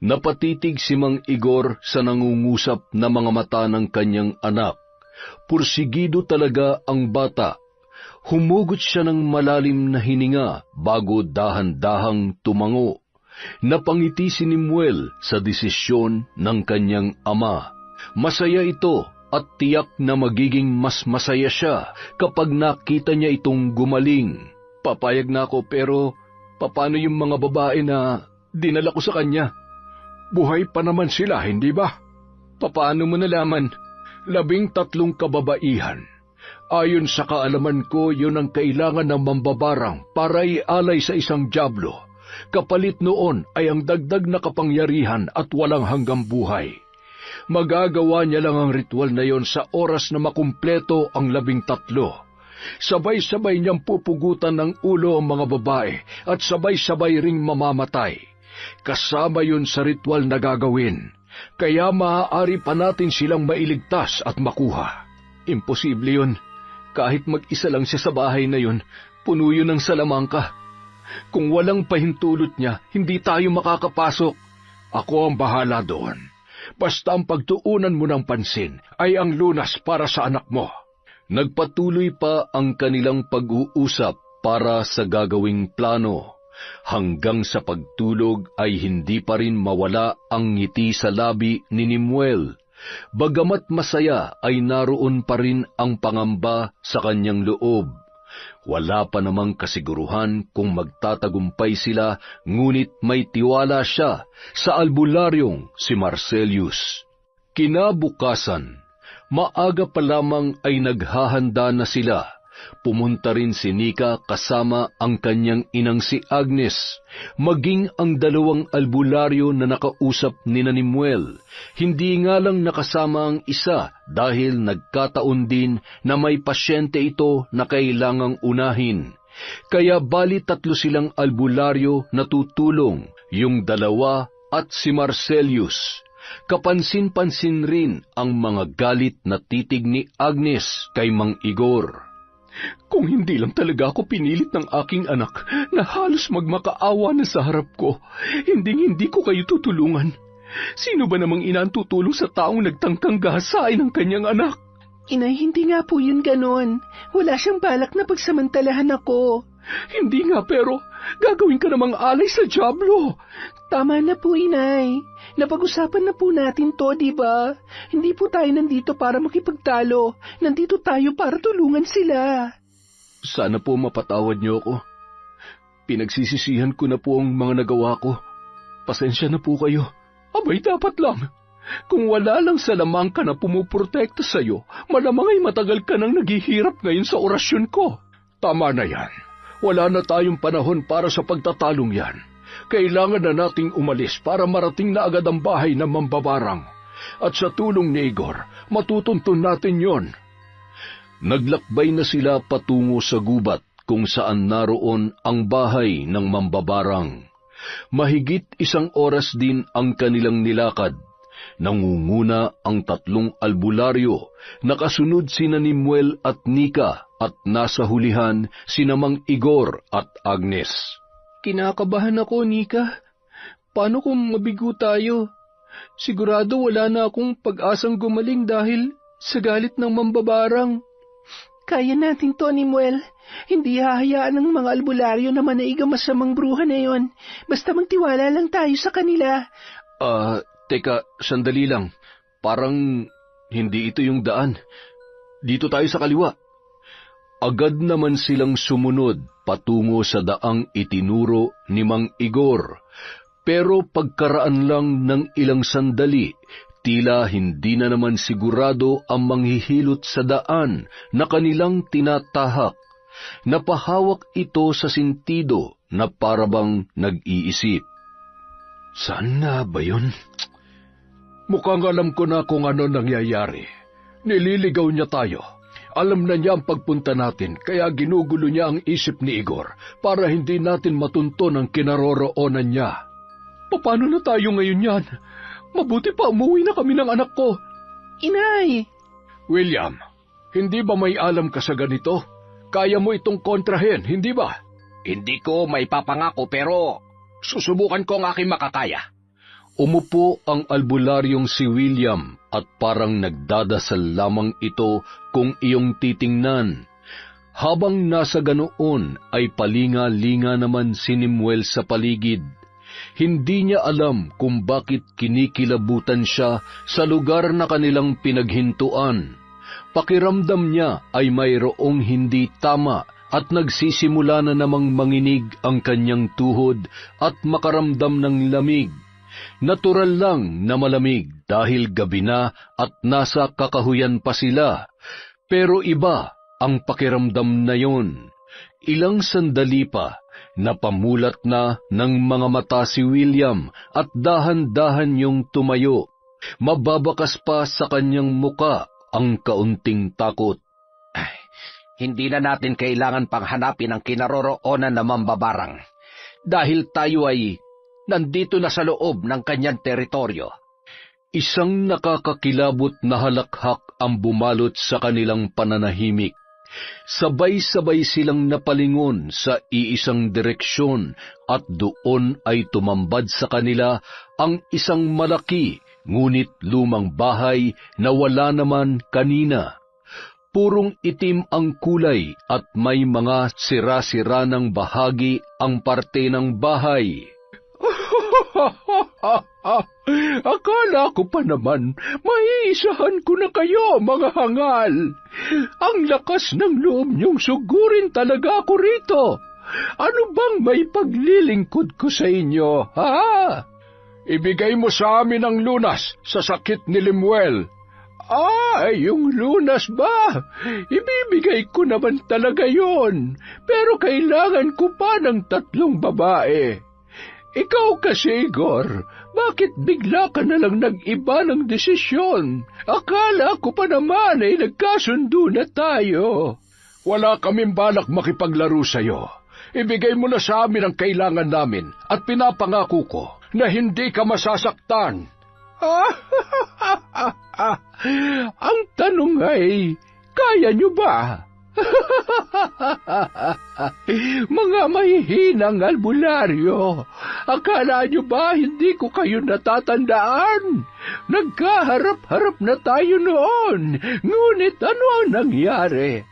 Napatitig si Mang Igor sa nangungusap na mga mata ng kanyang anak. Pursigido talaga ang bata. Humugot siya ng malalim na hininga bago dahan-dahang tumango. Napangiti si Nimuel sa desisyon ng kanyang ama. Masaya ito. At tiyak na magiging mas masaya siya kapag nakita niya itong gumaling. Papayag na ako, pero paano yung mga babae na dinala ko sa kanya? Buhay pa naman sila, hindi ba? Paano mo nalaman? 13 kababaihan. Ayon sa kaalaman ko, yun ang kailangan ng mambabarang para ialay sa isang dyablo. Kapalit noon ay ang dagdag na kapangyarihan at walang hanggang buhay. Magagawa niya lang ang ritual na yon sa oras na makumpleto ang 13. Sabay-sabay niyang pupugutan ng ulo ang mga babae at sabay-sabay ring mamamatay. Kasama yun sa ritual na gagawin, kaya maaari pa natin silang mailigtas at makuha. Imposible yun. Kahit mag-isa lang siya sa bahay na yun, puno yun ng salamangka. Kung walang pahintulot niya, hindi tayo makakapasok. Ako ang bahala doon. Basta ang pagtuunan mo ng pansin ay ang lunas para sa anak mo. Nagpatuloy pa ang kanilang pag-uusap para sa gagawing plano. Hanggang sa pagtulog ay hindi pa rin mawala ang ngiti sa labi ni Nemuel. Bagamat masaya ay naroon pa rin ang pangamba sa kanyang loob. Wala pa namang kasiguruhan kung magtatagumpay sila, ngunit may tiwala siya sa albularyong si Marcelius. Kinabukasan, maaga pa lamang ay naghahanda na sila. Pumunta rin si Nika kasama ang kanyang inang si Agnes, maging ang dalawang albularyo na nakausap ni Nemuel. Hindi nga lang nakasama ang isa dahil nagkataon din na may pasyente ito na kailangang unahin. Kaya bali 3 silang albularyo na tutulong, yung 2 at si Marcelius. Kapansin-pansin rin ang mga galit na titig ni Agnes kay Mang Igor. Kung hindi lang talaga ako pinilit ng aking anak na halos magmakaawa na sa harap ko, hindi ko kayo tutulungan. Sino ba namang ina ang tutulong sa taong nagtangkang gahasain ng kanyang anak? Inay, hindi nga po yun ganon. Wala siyang balak na pagsamantalahan ako. Hindi nga, pero gagawin ka namang alay sa dyablo. Tama na po, Inay. Napag-usapan na po natin to, di ba? Hindi po tayo nandito para makipagtalo. Nandito tayo para tulungan sila. Sana po mapatawad niyo ako. Pinagsisisihan ko na po ang mga nagawa ko. Pasensya na po kayo. Abay, dapat lang. Kung wala lang sa lamang ka na pumuprotekta sa'yo, malamang ay matagal ka nang naghihirap ngayon sa orasyon ko. Tama na yan. Wala na tayong panahon para sa pagtatalong yan. Kailangan na nating umalis para marating na agad ang bahay ng mambabarang. At sa tulong ni Igor, matutuntun natin yon. Naglakbay na sila patungo sa gubat kung saan naroon ang bahay ng mambabarang. Mahigit 1 oras din ang kanilang nilakad. Nangunguna ang 3 albularyo, nakasunod sina Nemuel at Nika, at nasa hulihan sina Mang Igor at Agnes. Kinakabahan ako, Nika. Paano kung mabigo tayo? Sigurado wala na akong pag-asang gumaling dahil sa galit ng mambabarang. Kaya natin to, Nemuel. Hindi hahayaan ng mga albularyo na manaig ang masamang bruha na yon. Basta magtiwala lang tayo sa kanila. Teka, sandali lang. Parang hindi ito yung daan. Dito tayo sa kaliwa. Agad naman silang sumunod patungo sa daang itinuro ni Mang Igor. Pero pagkaraan lang ng ilang sandali, tila hindi na naman sigurado ang manghihilot sa daan na kanilang tinatahak. Napahawak ito sa sentido na parabang nag-iisip. Saan na ba yun? Mukhang alam ko na kung ano nangyayari. Nililigaw niya tayo. Alam na niya ang pagpunta natin, kaya ginugulo niya ang isip ni Igor para hindi natin matunton ang kinaroroonan niya. Paano na tayo ngayon yan? Mabuti pa umuwi na kami ng anak ko. Inay! William, hindi ba may alam ka sa ganito? Kaya mo itong kontrahin, hindi ba? Hindi ko may papangako pero susubukan ko ang aking makakaya. Umupo ang albularyong si William at parang nagdadasal lamang ito kung iyong titingnan. Habang nasa ganoon ay palinga-linga naman si Nemuel sa paligid. Hindi niya alam kung bakit kinikilabutan siya sa lugar na kanilang pinaghintuan. Pakiramdam niya ay mayroong hindi tama at nagsisimula na namang manginig ang kanyang tuhod at makaramdam ng lamig. Natural lang na malamig dahil gabi na at nasa kakahuyan pa sila. Pero iba ang pakiramdam na yon. Ilang sandali pa, napamulat na ng mga mata si William at dahan-dahan yung tumayo. Mababakas pa sa kanyang muka ang kaunting takot. Hindi na natin kailangan pang hanapin ang kinaroroonan na mambabarang. Dahil tayo ay nandito na sa loob ng kanyang teritoryo. Isang nakakakilabot na halakhak ang bumalot sa kanilang pananahimik. Sabay-sabay silang napalingon sa iisang direksyon at doon ay tumambad sa kanila ang isang malaki ngunit lumang bahay na wala naman kanina. purong itim ang kulay at may mga sira-sira ng bahagi ang parte ng bahay. Akala ko pa naman, maiisahan ko na kayo, mga hangal. Ang lakas ng loob niyong sugurin talaga ako rito. Ano bang may paglilingkod ko sa inyo, ha? Ibigay mo sa amin ang lunas sa sakit ni Lemuel. Yung lunas ba? Ibibigay ko naman talaga yon. Pero kailangan ko pa ng 3 babae. Ikaw kasi, Igor, bakit bigla ka na lang nag-iba ng desisyon? Akala ko pa naman ay nagkasundo na tayo. Wala kaming balak makipaglaro sa'yo. Ibigay mo na sa amin ang kailangan namin at pinapangako ko na hindi ka masasaktan. Ang tanong ay, kaya nyo ba? Mga mahihinang albularyo, akala nyo ba hindi ko kayo natatandaan? Nagkaharap-harap na tayo noon, ngunit ano ang nangyari?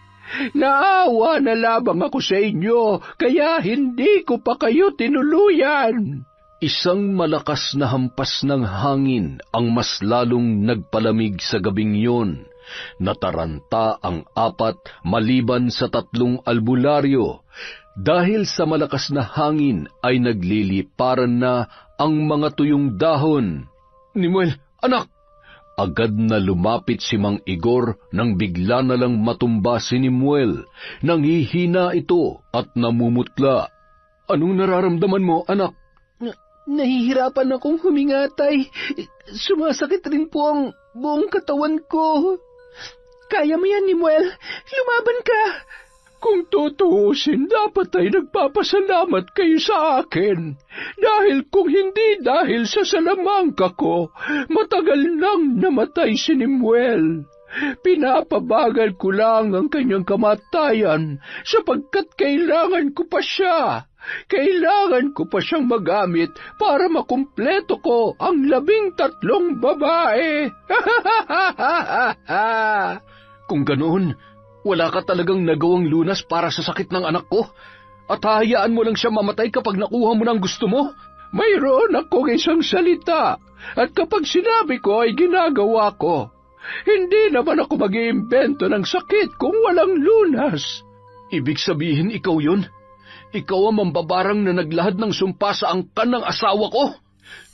Naawa na lamang ako sa inyo, kaya hindi ko pa kayo tinuluyan. Isang malakas na hampas ng hangin ang mas lalong nagpalamig sa gabing yun. Nataranta ang 4 maliban sa 3 albularyo. Dahil sa malakas na hangin ay nagliliparan na ang mga tuyong dahon. Nimuel, anak! Agad na lumapit si Mang Igor nang bigla na lang matumba si Nimuel. Nanghihina ito at namumutla. Anong nararamdaman mo, anak? Nahihirapan akong huminga, Tay. Sumasakit rin po ang buong katawan ko. Kaya mo yan, Nimuel. Lumaban ka. Kung tutuusin, dapat ay nagpapasalamat kayo sa akin. Dahil kung hindi dahil sa salamangka ko, matagal nang namatay si Nimuel. Pinapabagal ko lang ang kanyang kamatayan sapagkat kailangan ko pa siya. Kailangan ko pa siyang magamit para makumpleto ko ang 13 babae. Kung ganoon, wala ka talagang nagawang lunas para sa sakit ng anak ko? At hahayaan mo lang siya mamatay kapag nakuha mo ng gusto mo? Mayroon akong isang salita, at kapag sinabi ko ay ginagawa ko. Hindi naman ako mag-iimbento ng sakit kung walang lunas. Ibig sabihin ikaw yun? Ikaw ang mambabarang na naglahad ng sumpa sa angkan ng asawa ko?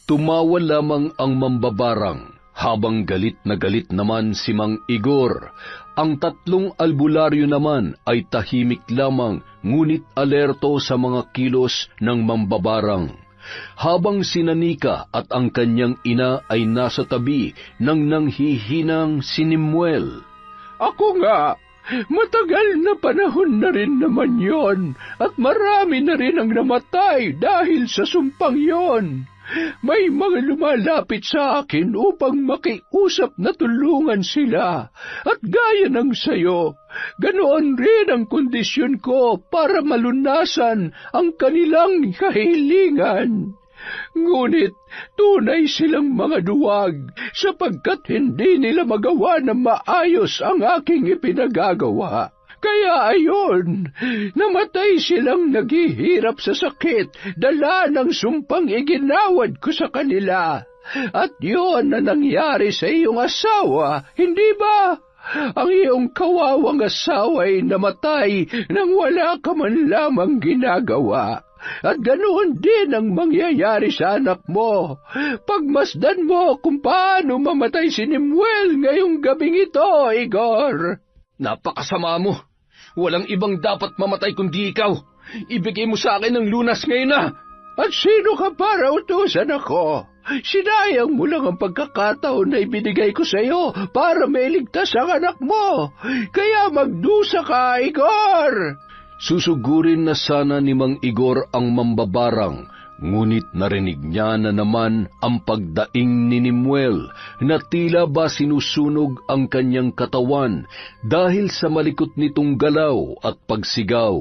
Tumawa lamang ang mambabarang, habang galit na galit naman si Mang Igor. Ang 3 albularyo naman ay tahimik lamang, ngunit alerto sa mga kilos ng mambabarang. Habang si Nanika at ang kanyang ina ay nasa tabi ng nanghihinang si Nimuel. Ako nga, matagal na panahon na rin naman yon, at marami na rin ang namatay dahil sa sumpang yon. May mga lumalapit sa akin upang makiusap na tulungan sila, at gaya ng sayo, ganoon rin ang kondisyon ko para malunasan ang kanilang kahilingan. Ngunit tunay silang mga duwag sapagkat hindi nila magawa na maayos ang aking ipinagagawa. Kaya ayon, namatay silang naghihirap sa sakit, dala ng sumpang iginawad ko sa kanila. At yun na nangyari sa iyong asawa, hindi ba? Ang iyong kawawang asawa ay namatay nang wala ka man lamang ginagawa. At ganoon din ang mangyayari sa anak mo. Pagmasdan mo kung paano mamatay si Nimuel ngayong gabing ito, Igor. Napakasama mo. Walang ibang dapat mamatay kundi ikaw. Ibigay mo sa akin ang lunas ngayon na. At sino ka para utusan ako? Sinayang mo lang ang pagkakataon na ibinigay ko sa iyo para mailigtas ang anak mo. Kaya magdusa ka, Igor! Susugurin na sana ni Mang Igor ang mambabarang, ngunit narinig niya na naman ang pagdaing ni Nimuel na tila ba sinusunog ang kanyang katawan dahil sa malikot nitong galaw at pagsigaw.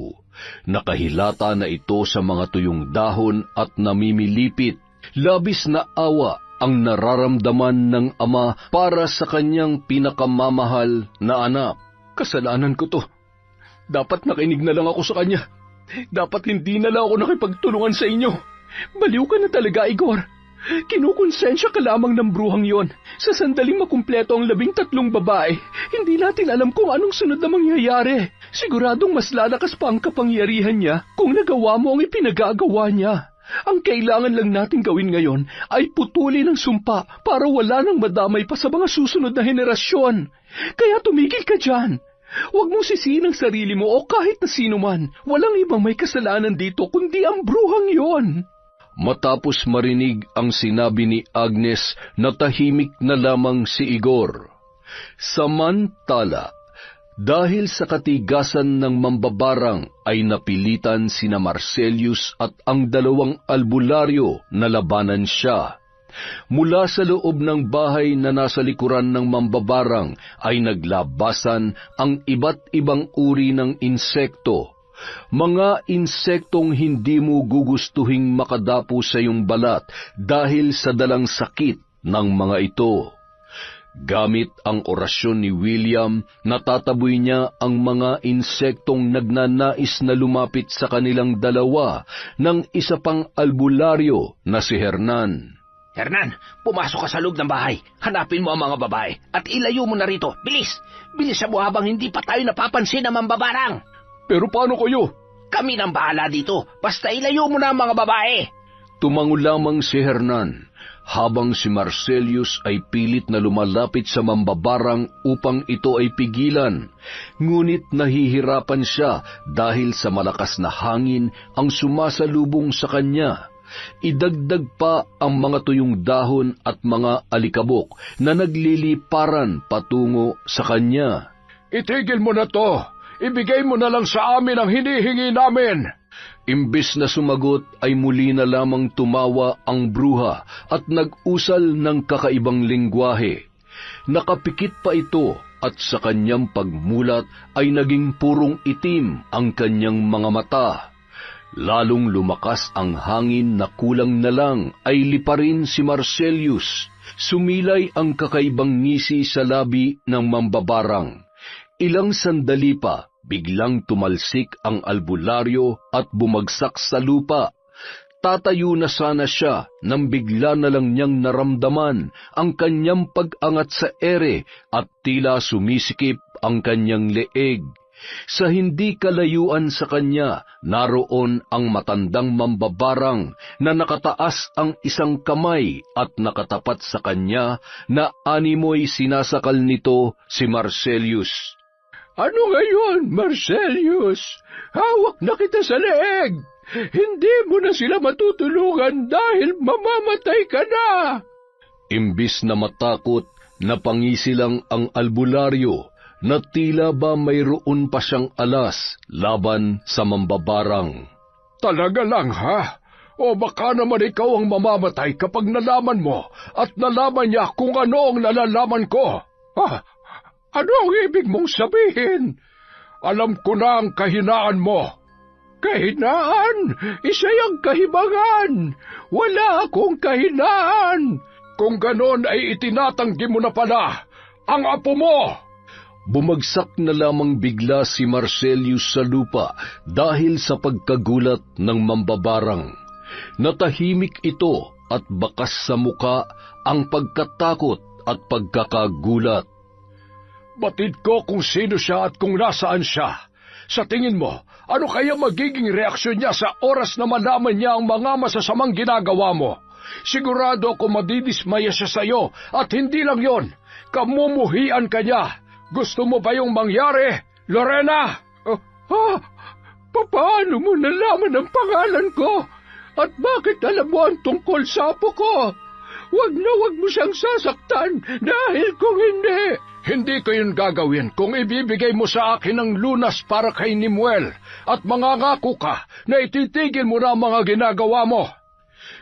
Nakahilata na ito sa mga tuyong dahon at namimilipit. Labis na awa ang nararamdaman ng ama para sa kanyang pinakamamahal na anak. Kasalanan ko to. Dapat nakinig na lang ako sa kanya. Dapat hindi na lang ako nakipagtulungan sa inyo. Baliw ka na talaga, Igor. Kinukonsensya ka lamang ng bruhang yon. Sa sandaling makumpleto ang 13 babae, hindi natin alam kung anong sunod na mangyayari. Siguradong mas lalakas pa ang kapangyarihan niya kung nagawa mo ang ipinagagawa niya. Ang kailangan lang natin gawin ngayon ay putulin ang sumpa para wala nang madamay pa sa mga susunod na henerasyon. Kaya tumigil ka dyan. Huwag mong sisihin ang sarili mo o kahit na sino man. Walang ibang may kasalanan dito kundi ang bruhang yon. Matapos marinig ang sinabi ni Agnes, natahimik na lamang si Igor. Samantala, dahil sa katigasan ng mambabarang ay napilitan sina Marcelius at ang 2 albularyo na labanan siya. Mula sa loob ng bahay na nasa likuran ng mambabarang ay naglabasan ang iba't ibang uri ng insekto. Mga insektong hindi mo gugustuhing makadapo sa iyong balat dahil sa dalang sakit ng mga ito. Gamit ang orasyon ni William, natataboy niya ang mga insektong nagnanais na lumapit sa kanilang dalawa ng isa pang albularyo na si Hernan. Hernan, pumasok ka sa loob ng bahay. Hanapin mo ang mga babae at ilayo mo na rito. Bilis! Bilis mo habang hindi pa tayo napapansin ng mambabarang. Pero paano kayo? Kami nang bahala dito. Basta ilayo mo na ang mga babae. Tumango lamang si Hernan, habang si Marcelius ay pilit na lumalapit sa mambabarang upang ito ay pigilan. Ngunit nahihirapan siya dahil sa malakas na hangin ang sumasalubong sa kanya. Idagdag pa ang mga tuyong dahon at mga alikabok na nagliliparan patungo sa kanya. Itigil mo na to! Ibigay mo na lang sa amin ang hinihingi namin! Imbis na sumagot ay muli na lamang tumawa ang bruha at nag-usal ng kakaibang lengguwahe. Nakapikit pa ito at sa kanyang pagmulat ay naging purong itim ang kanyang mga mata. Lalong lumakas ang hangin na kulang na lang ay liparin si Marcelius. Sumilay ang kakaibang ngisi sa labi ng mambabarang. Ilang sandali pa, biglang tumalsik ang albularyo at bumagsak sa lupa. Tatayo na sana siya nang bigla na lang niyang naramdaman ang kanyang pag-angat sa ere at tila sumisikip ang kanyang leeg. Sa hindi kalayuan sa kanya, naroon ang matandang mambabarang na nakataas ang isang kamay at nakatapat sa kanya na animoy sinasakal nito si Marcelius. Ano ngayon, Marcelius? Hawak na kita sa leeg! Hindi mo na sila matutulungan dahil mamamatay ka na! Imbis na matakot, napangisi lang ang albularyo na tila ba mayroon pa siyang alas laban sa mambabarang. Talaga lang, ha? O baka naman ikaw ang mamamatay kapag nalaman mo at nalaman niya kung ano ang nalalaman ko? Ha? Ano ang ibig mong sabihin? Alam ko na ang kahinaan mo. Kahinaan? Isa'y ang kahibangan. Wala akong kahinaan. Kung ganon ay itinatanggi mo na pala ang apo mo. Bumagsak na lamang bigla si Marcelius sa lupa dahil sa pagkagulat ng mambabarang. Natahimik ito at bakas sa muka ang pagkatakot at pagkakagulat. Batid ko kung sino siya at kung nasaan siya. Sa tingin mo, ano kaya magiging reaksyon niya sa oras na malaman niya ang mga masasamang ginagawa mo? Sigurado ako madidismaya siya sa iyo at hindi lang yon, kamumuhian ka niya. Gusto mo ba yung mangyari, Lorena? Paano mo nalaman ang pangalan ko? At bakit alam mo ang tungkol sa apo ko? Wag mo siyang sasaktan dahil kung hindi... Hindi ko yun gagawin kung ibibigay mo sa akin ang lunas para kay Nimuel at mangangako ka na ititigil mo na ang mga ginagawa mo.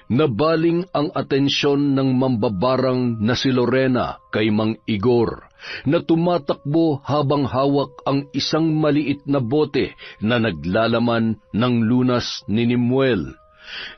Nabaling ang atensyon ng mambabarang na si Lorena kay Mang Igor na tumatakbo habang hawak ang isang maliit na bote na naglalaman ng lunas ni Nimuel.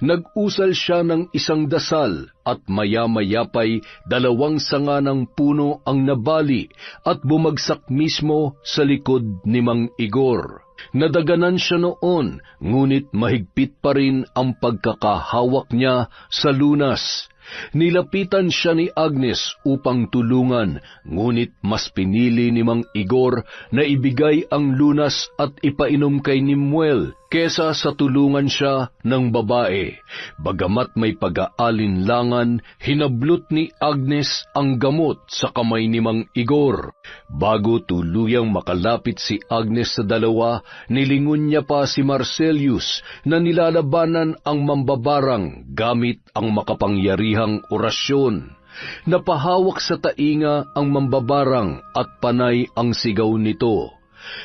Nag-usal siya ng isang dasal at maya-maya pa'y 2 sanga ng puno ang nabali at bumagsak mismo sa likod ni Mang Igor. Nadaganan siya noon, ngunit mahigpit pa rin ang pagkakahawak niya sa lunas. Nilapitan siya ni Agnes upang tulungan, ngunit mas pinili ni Mang Igor na ibigay ang lunas at ipainom kay Nimuel kesa sa tulungan siya ng babae. Bagamat may pag-aalinlangan, hinablot ni Agnes ang gamot sa kamay ni Mang Igor. Bago tuluyang makalapit si Agnes sa dalawa, nilingon niya pa si Marcelius na nilalabanan ang mambabarang gamit ang makapangyarihang orasyon. Napahawak sa tainga ang mambabarang at panay ang sigaw nito.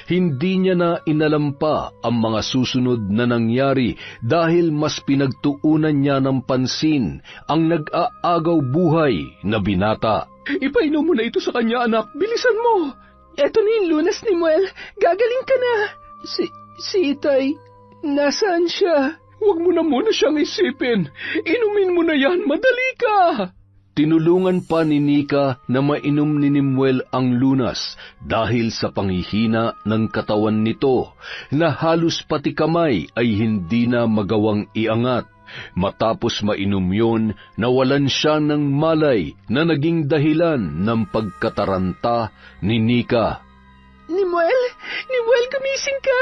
Hindi niya na inalampa ang mga susunod na nangyari dahil mas pinagtuunan niya ng pansin ang nag-aagaw buhay na binata. Ipainom mo na ito sa kanya, anak. Bilisan mo. Eto na yung lunas ni Muel. Gagaling ka na. Si Itay, nasaan siya? Huwag mo na muna siyang isipin. Inumin mo na yan. Madali ka. Tinulungan pa ni Nika na mainom ni Nimuel ang lunas dahil sa panghihina ng katawan nito na halos pati kamay ay hindi na magawang iangat. Matapos mainom yun, nawalan siya ng malay na naging dahilan ng pagkataranta ni Nika. Nimuel, gumising ka.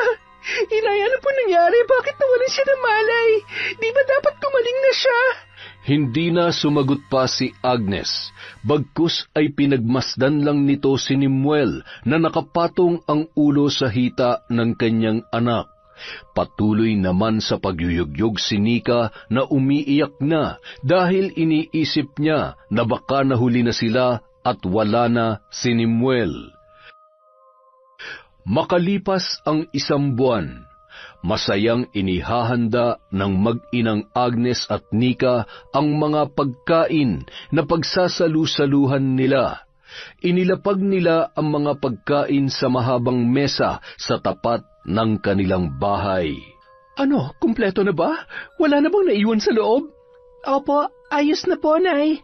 Inay, ano po nangyari? Bakit nawalan siya ng malay? Di ba dapat gumaling na siya? Hindi na sumagot pa si Agnes, bagkus ay pinagmasdan lang nito si Nimuel na nakapatong ang ulo sa hita ng kanyang anak. Patuloy naman sa pagyuyugyug si Nika na umiiyak na dahil iniisip niya na baka nahuli na sila at wala na si Nimuel. Makalipas ang 1 buwan, masayang inihahanda ng mag-inang Agnes at Nika ang mga pagkain na pagsasalu-saluhan nila. Inilapag nila ang mga pagkain sa mahabang mesa sa tapat ng kanilang bahay. Ano, kumpleto na ba? Wala na bang naiwan sa loob? Opo, ayos na po, Nay.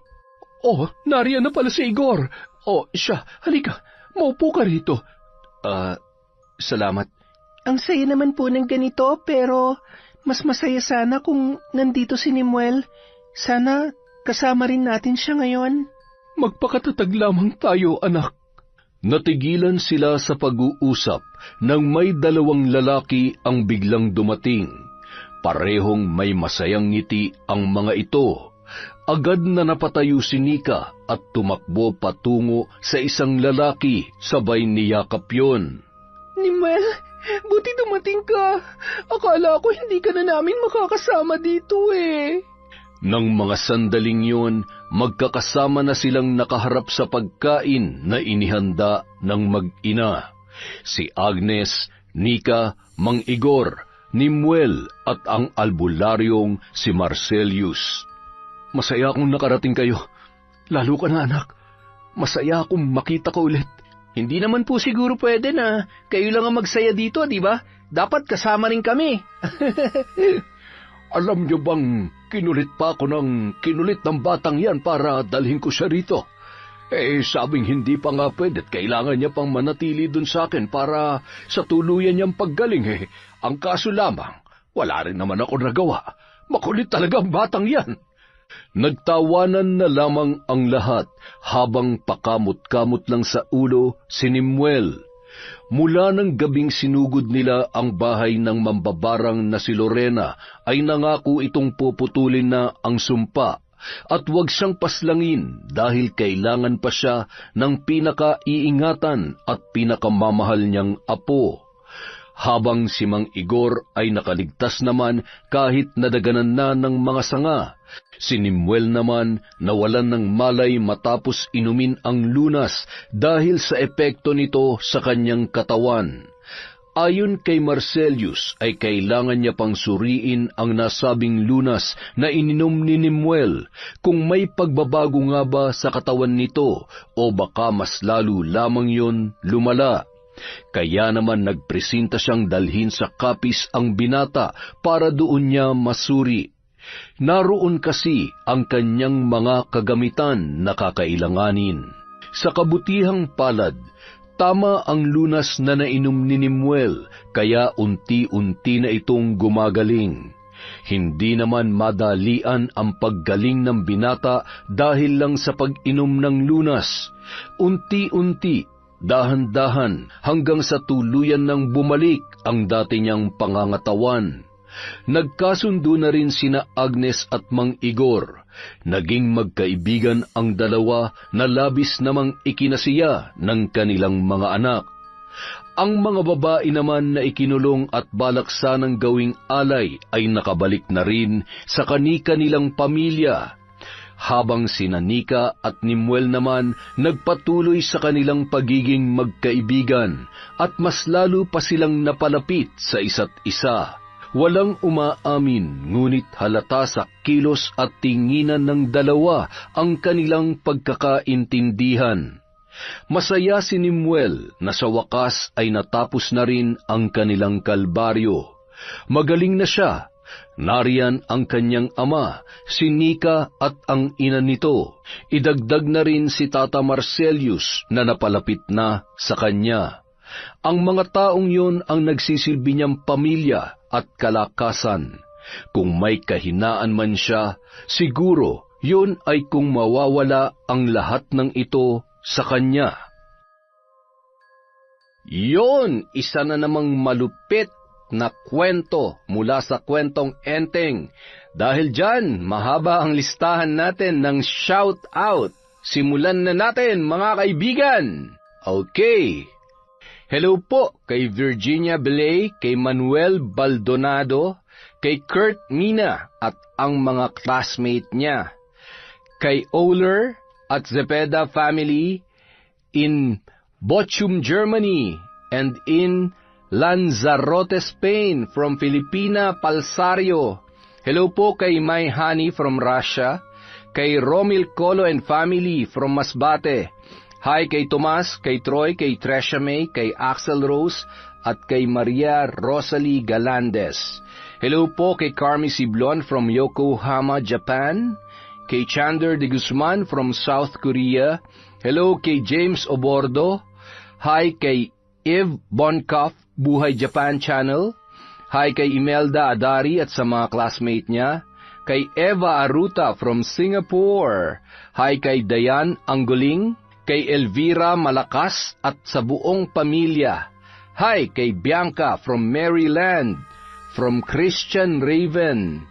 Oh, nariyan na pala si Igor. Oh, siya, halika, maupo ka rito. Salamat. Ang saya naman po ng ganito, pero mas masaya sana kung nandito si Nimuel. Sana kasama rin natin siya ngayon. Magpakatatag lamang tayo, anak. Natigilan sila sa pag-uusap nang may 2 lalaki ang biglang dumating. Parehong may masayang ngiti ang mga ito. Agad na napatayo si Nika at tumakbo patungo sa isang lalaki sabay niyakap yon. Nimuel, buti dumating ka. Akala ko hindi ka na namin makakasama dito eh. Nang mga sandaling yun, magkakasama na silang nakaharap sa pagkain na inihanda ng mag-ina. Si Agnes, Nika, Mang Igor, Nimuel at ang albularyong si Marcelius. Masaya akong nakarating kayo. Lalo ka na, anak. Masaya akong makita ka ulit. Hindi naman po siguro pwede na kayo lang ang magsaya dito, di ba? Dapat kasama rin kami. Alam niyo bang kinulit pa ako ng batang yan para dalhin ko siya rito? Sabing hindi pa nga pwede at kailangan niya pang manatili dun sa akin para sa tuluyan niyang paggaling. Ang kaso lamang, wala rin naman ako nagawa. Makulit talaga ang batang yan. Nagtawanan na lamang ang lahat habang pakamot-kamot lang sa ulo si Nimuel. Mula ng gabing sinugod nila ang bahay ng mambabarang na si Lorena ay nangako itong puputulin na ang sumpa at huwag siyang paslangin dahil kailangan pa siya ng pinakaiingatan at pinakamamahal niyang apo. Habang si Mang Igor ay nakaligtas naman kahit nadaganan na ng mga sanga, si Nimuel naman nawalan ng malay matapos inumin ang lunas dahil sa epekto nito sa kanyang katawan. Ayon kay Marcelius ay kailangan niya pang suriin ang nasabing lunas na ininom ni Nimuel kung may pagbabago nga ba sa katawan nito o baka mas lalo lamang yon lumala. Kaya naman nagpresenta siyang dalhin sa kapis ang binata para doon niya masuri. Naroon kasi ang kanyang mga kagamitan na kakailanganin. Sa kabutihang palad, tama ang lunas na nainom ni Nemuel, kaya unti-unti na itong gumagaling. Hindi naman madalian ang paggaling ng binata dahil lang sa pag-inom ng lunas. Unti-unti, dahan-dahan, hanggang sa tuluyan nang bumalik ang dati niyang pangangatawan. Nagkasundo na rin sina Agnes at Mang Igor. Naging magkaibigan ang dalawa na labis namang ikinasiya ng kanilang mga anak. Ang mga babae naman na ikinulong at balak sanang gawing alay ay nakabalik na rin sa kani-kanilang pamilya, habang sina Nika at Nemuel naman nagpatuloy sa kanilang pagiging magkaibigan at mas lalo pa silang napalapit sa isa't isa. Walang umaamin, ngunit halata sa kilos at tinginan ng dalawa ang kanilang pagkakaintindihan. Masaya si Nemuel na sa wakas ay natapos na rin ang kanilang kalbaryo. Magaling na siya. Nariyan ang kanyang ama, si Nika at ang ina nito. Idagdag na rin si Tata Marcelius na napalapit na sa kanya. Ang mga taong yun ang nagsisilbi niyang pamilya at kalakasan. Kung may kahinaan man siya, siguro yun ay kung mawawala ang lahat ng ito sa kanya. Yon, isa na namang malupit na kwento mula sa kwentong Enteng. Dahil dyan, mahaba ang listahan natin ng shout-out. Simulan na natin, mga kaibigan! Okay. Hello po kay Virginia Belay, kay Manuel Baldonado, kay Kurt Mina at ang mga classmate niya, kay Oler at Zepeda family in Bochum, Germany, and in Lanzarote, Spain, from Filipina Palsario. Hello po kay May Honey from Russia, kay Romil Colo and family from Masbate. Hi kay Tomas, kay Troy, kay Tresha May, kay Axel Rose, at kay Maria Rosalie Galandes. Hello po kay Carmi Siblon from Yokohama, Japan, kay Chander de Guzman from South Korea. Hello kay James Obordo. Hi kay Eve Bonkoff, Buhay Japan Channel. Hi kay Imelda Adari at sa mga classmate niya. Kay Eva Aruta from Singapore. Hi kay Dayan Angguling, kay Elvira Malakas at sa buong pamilya. Hi kay Bianca from Maryland, from Christian Raven.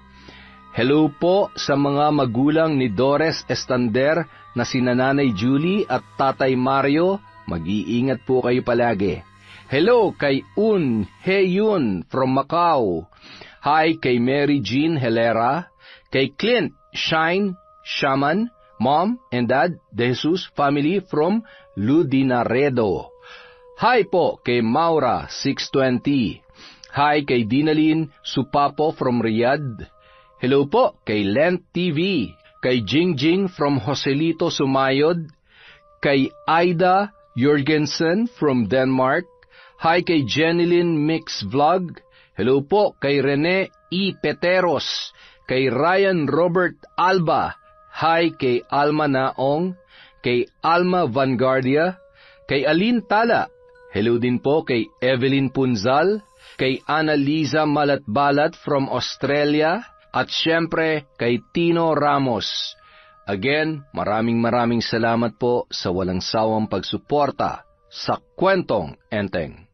Hello po sa mga magulang ni Dores Estander na sina Nanay Julie at Tatay Mario. Mag-iingat po kayo palagi. Hello kay Un Heyun from Macau. Hi kay Mary Jean Helera, kay Clint Shine Shaman, Mom and Dad De Jesus family from Ludinaredo. Hi po kay Maura 620. Hi kay Dinalyn Supapo from Riyadh. Hello po kay Lent TV, kay Jingjing from Joselito Sumayod, kay Aida Jorgensen from Denmark. Hi kay Jenilyn Mix Vlog. Hello po kay Rene E. Peteros, kay Ryan Robert Alba. Hi kay Alma Naong, kay Alma Vanguardia, kay Alin Tala. Hello din po kay Evelyn Punzal, kay Annalisa Malatbalat from Australia, at syempre kay Tino Ramos. Again, maraming salamat po sa walang sawang pagsuporta sa Kwentong Enteng.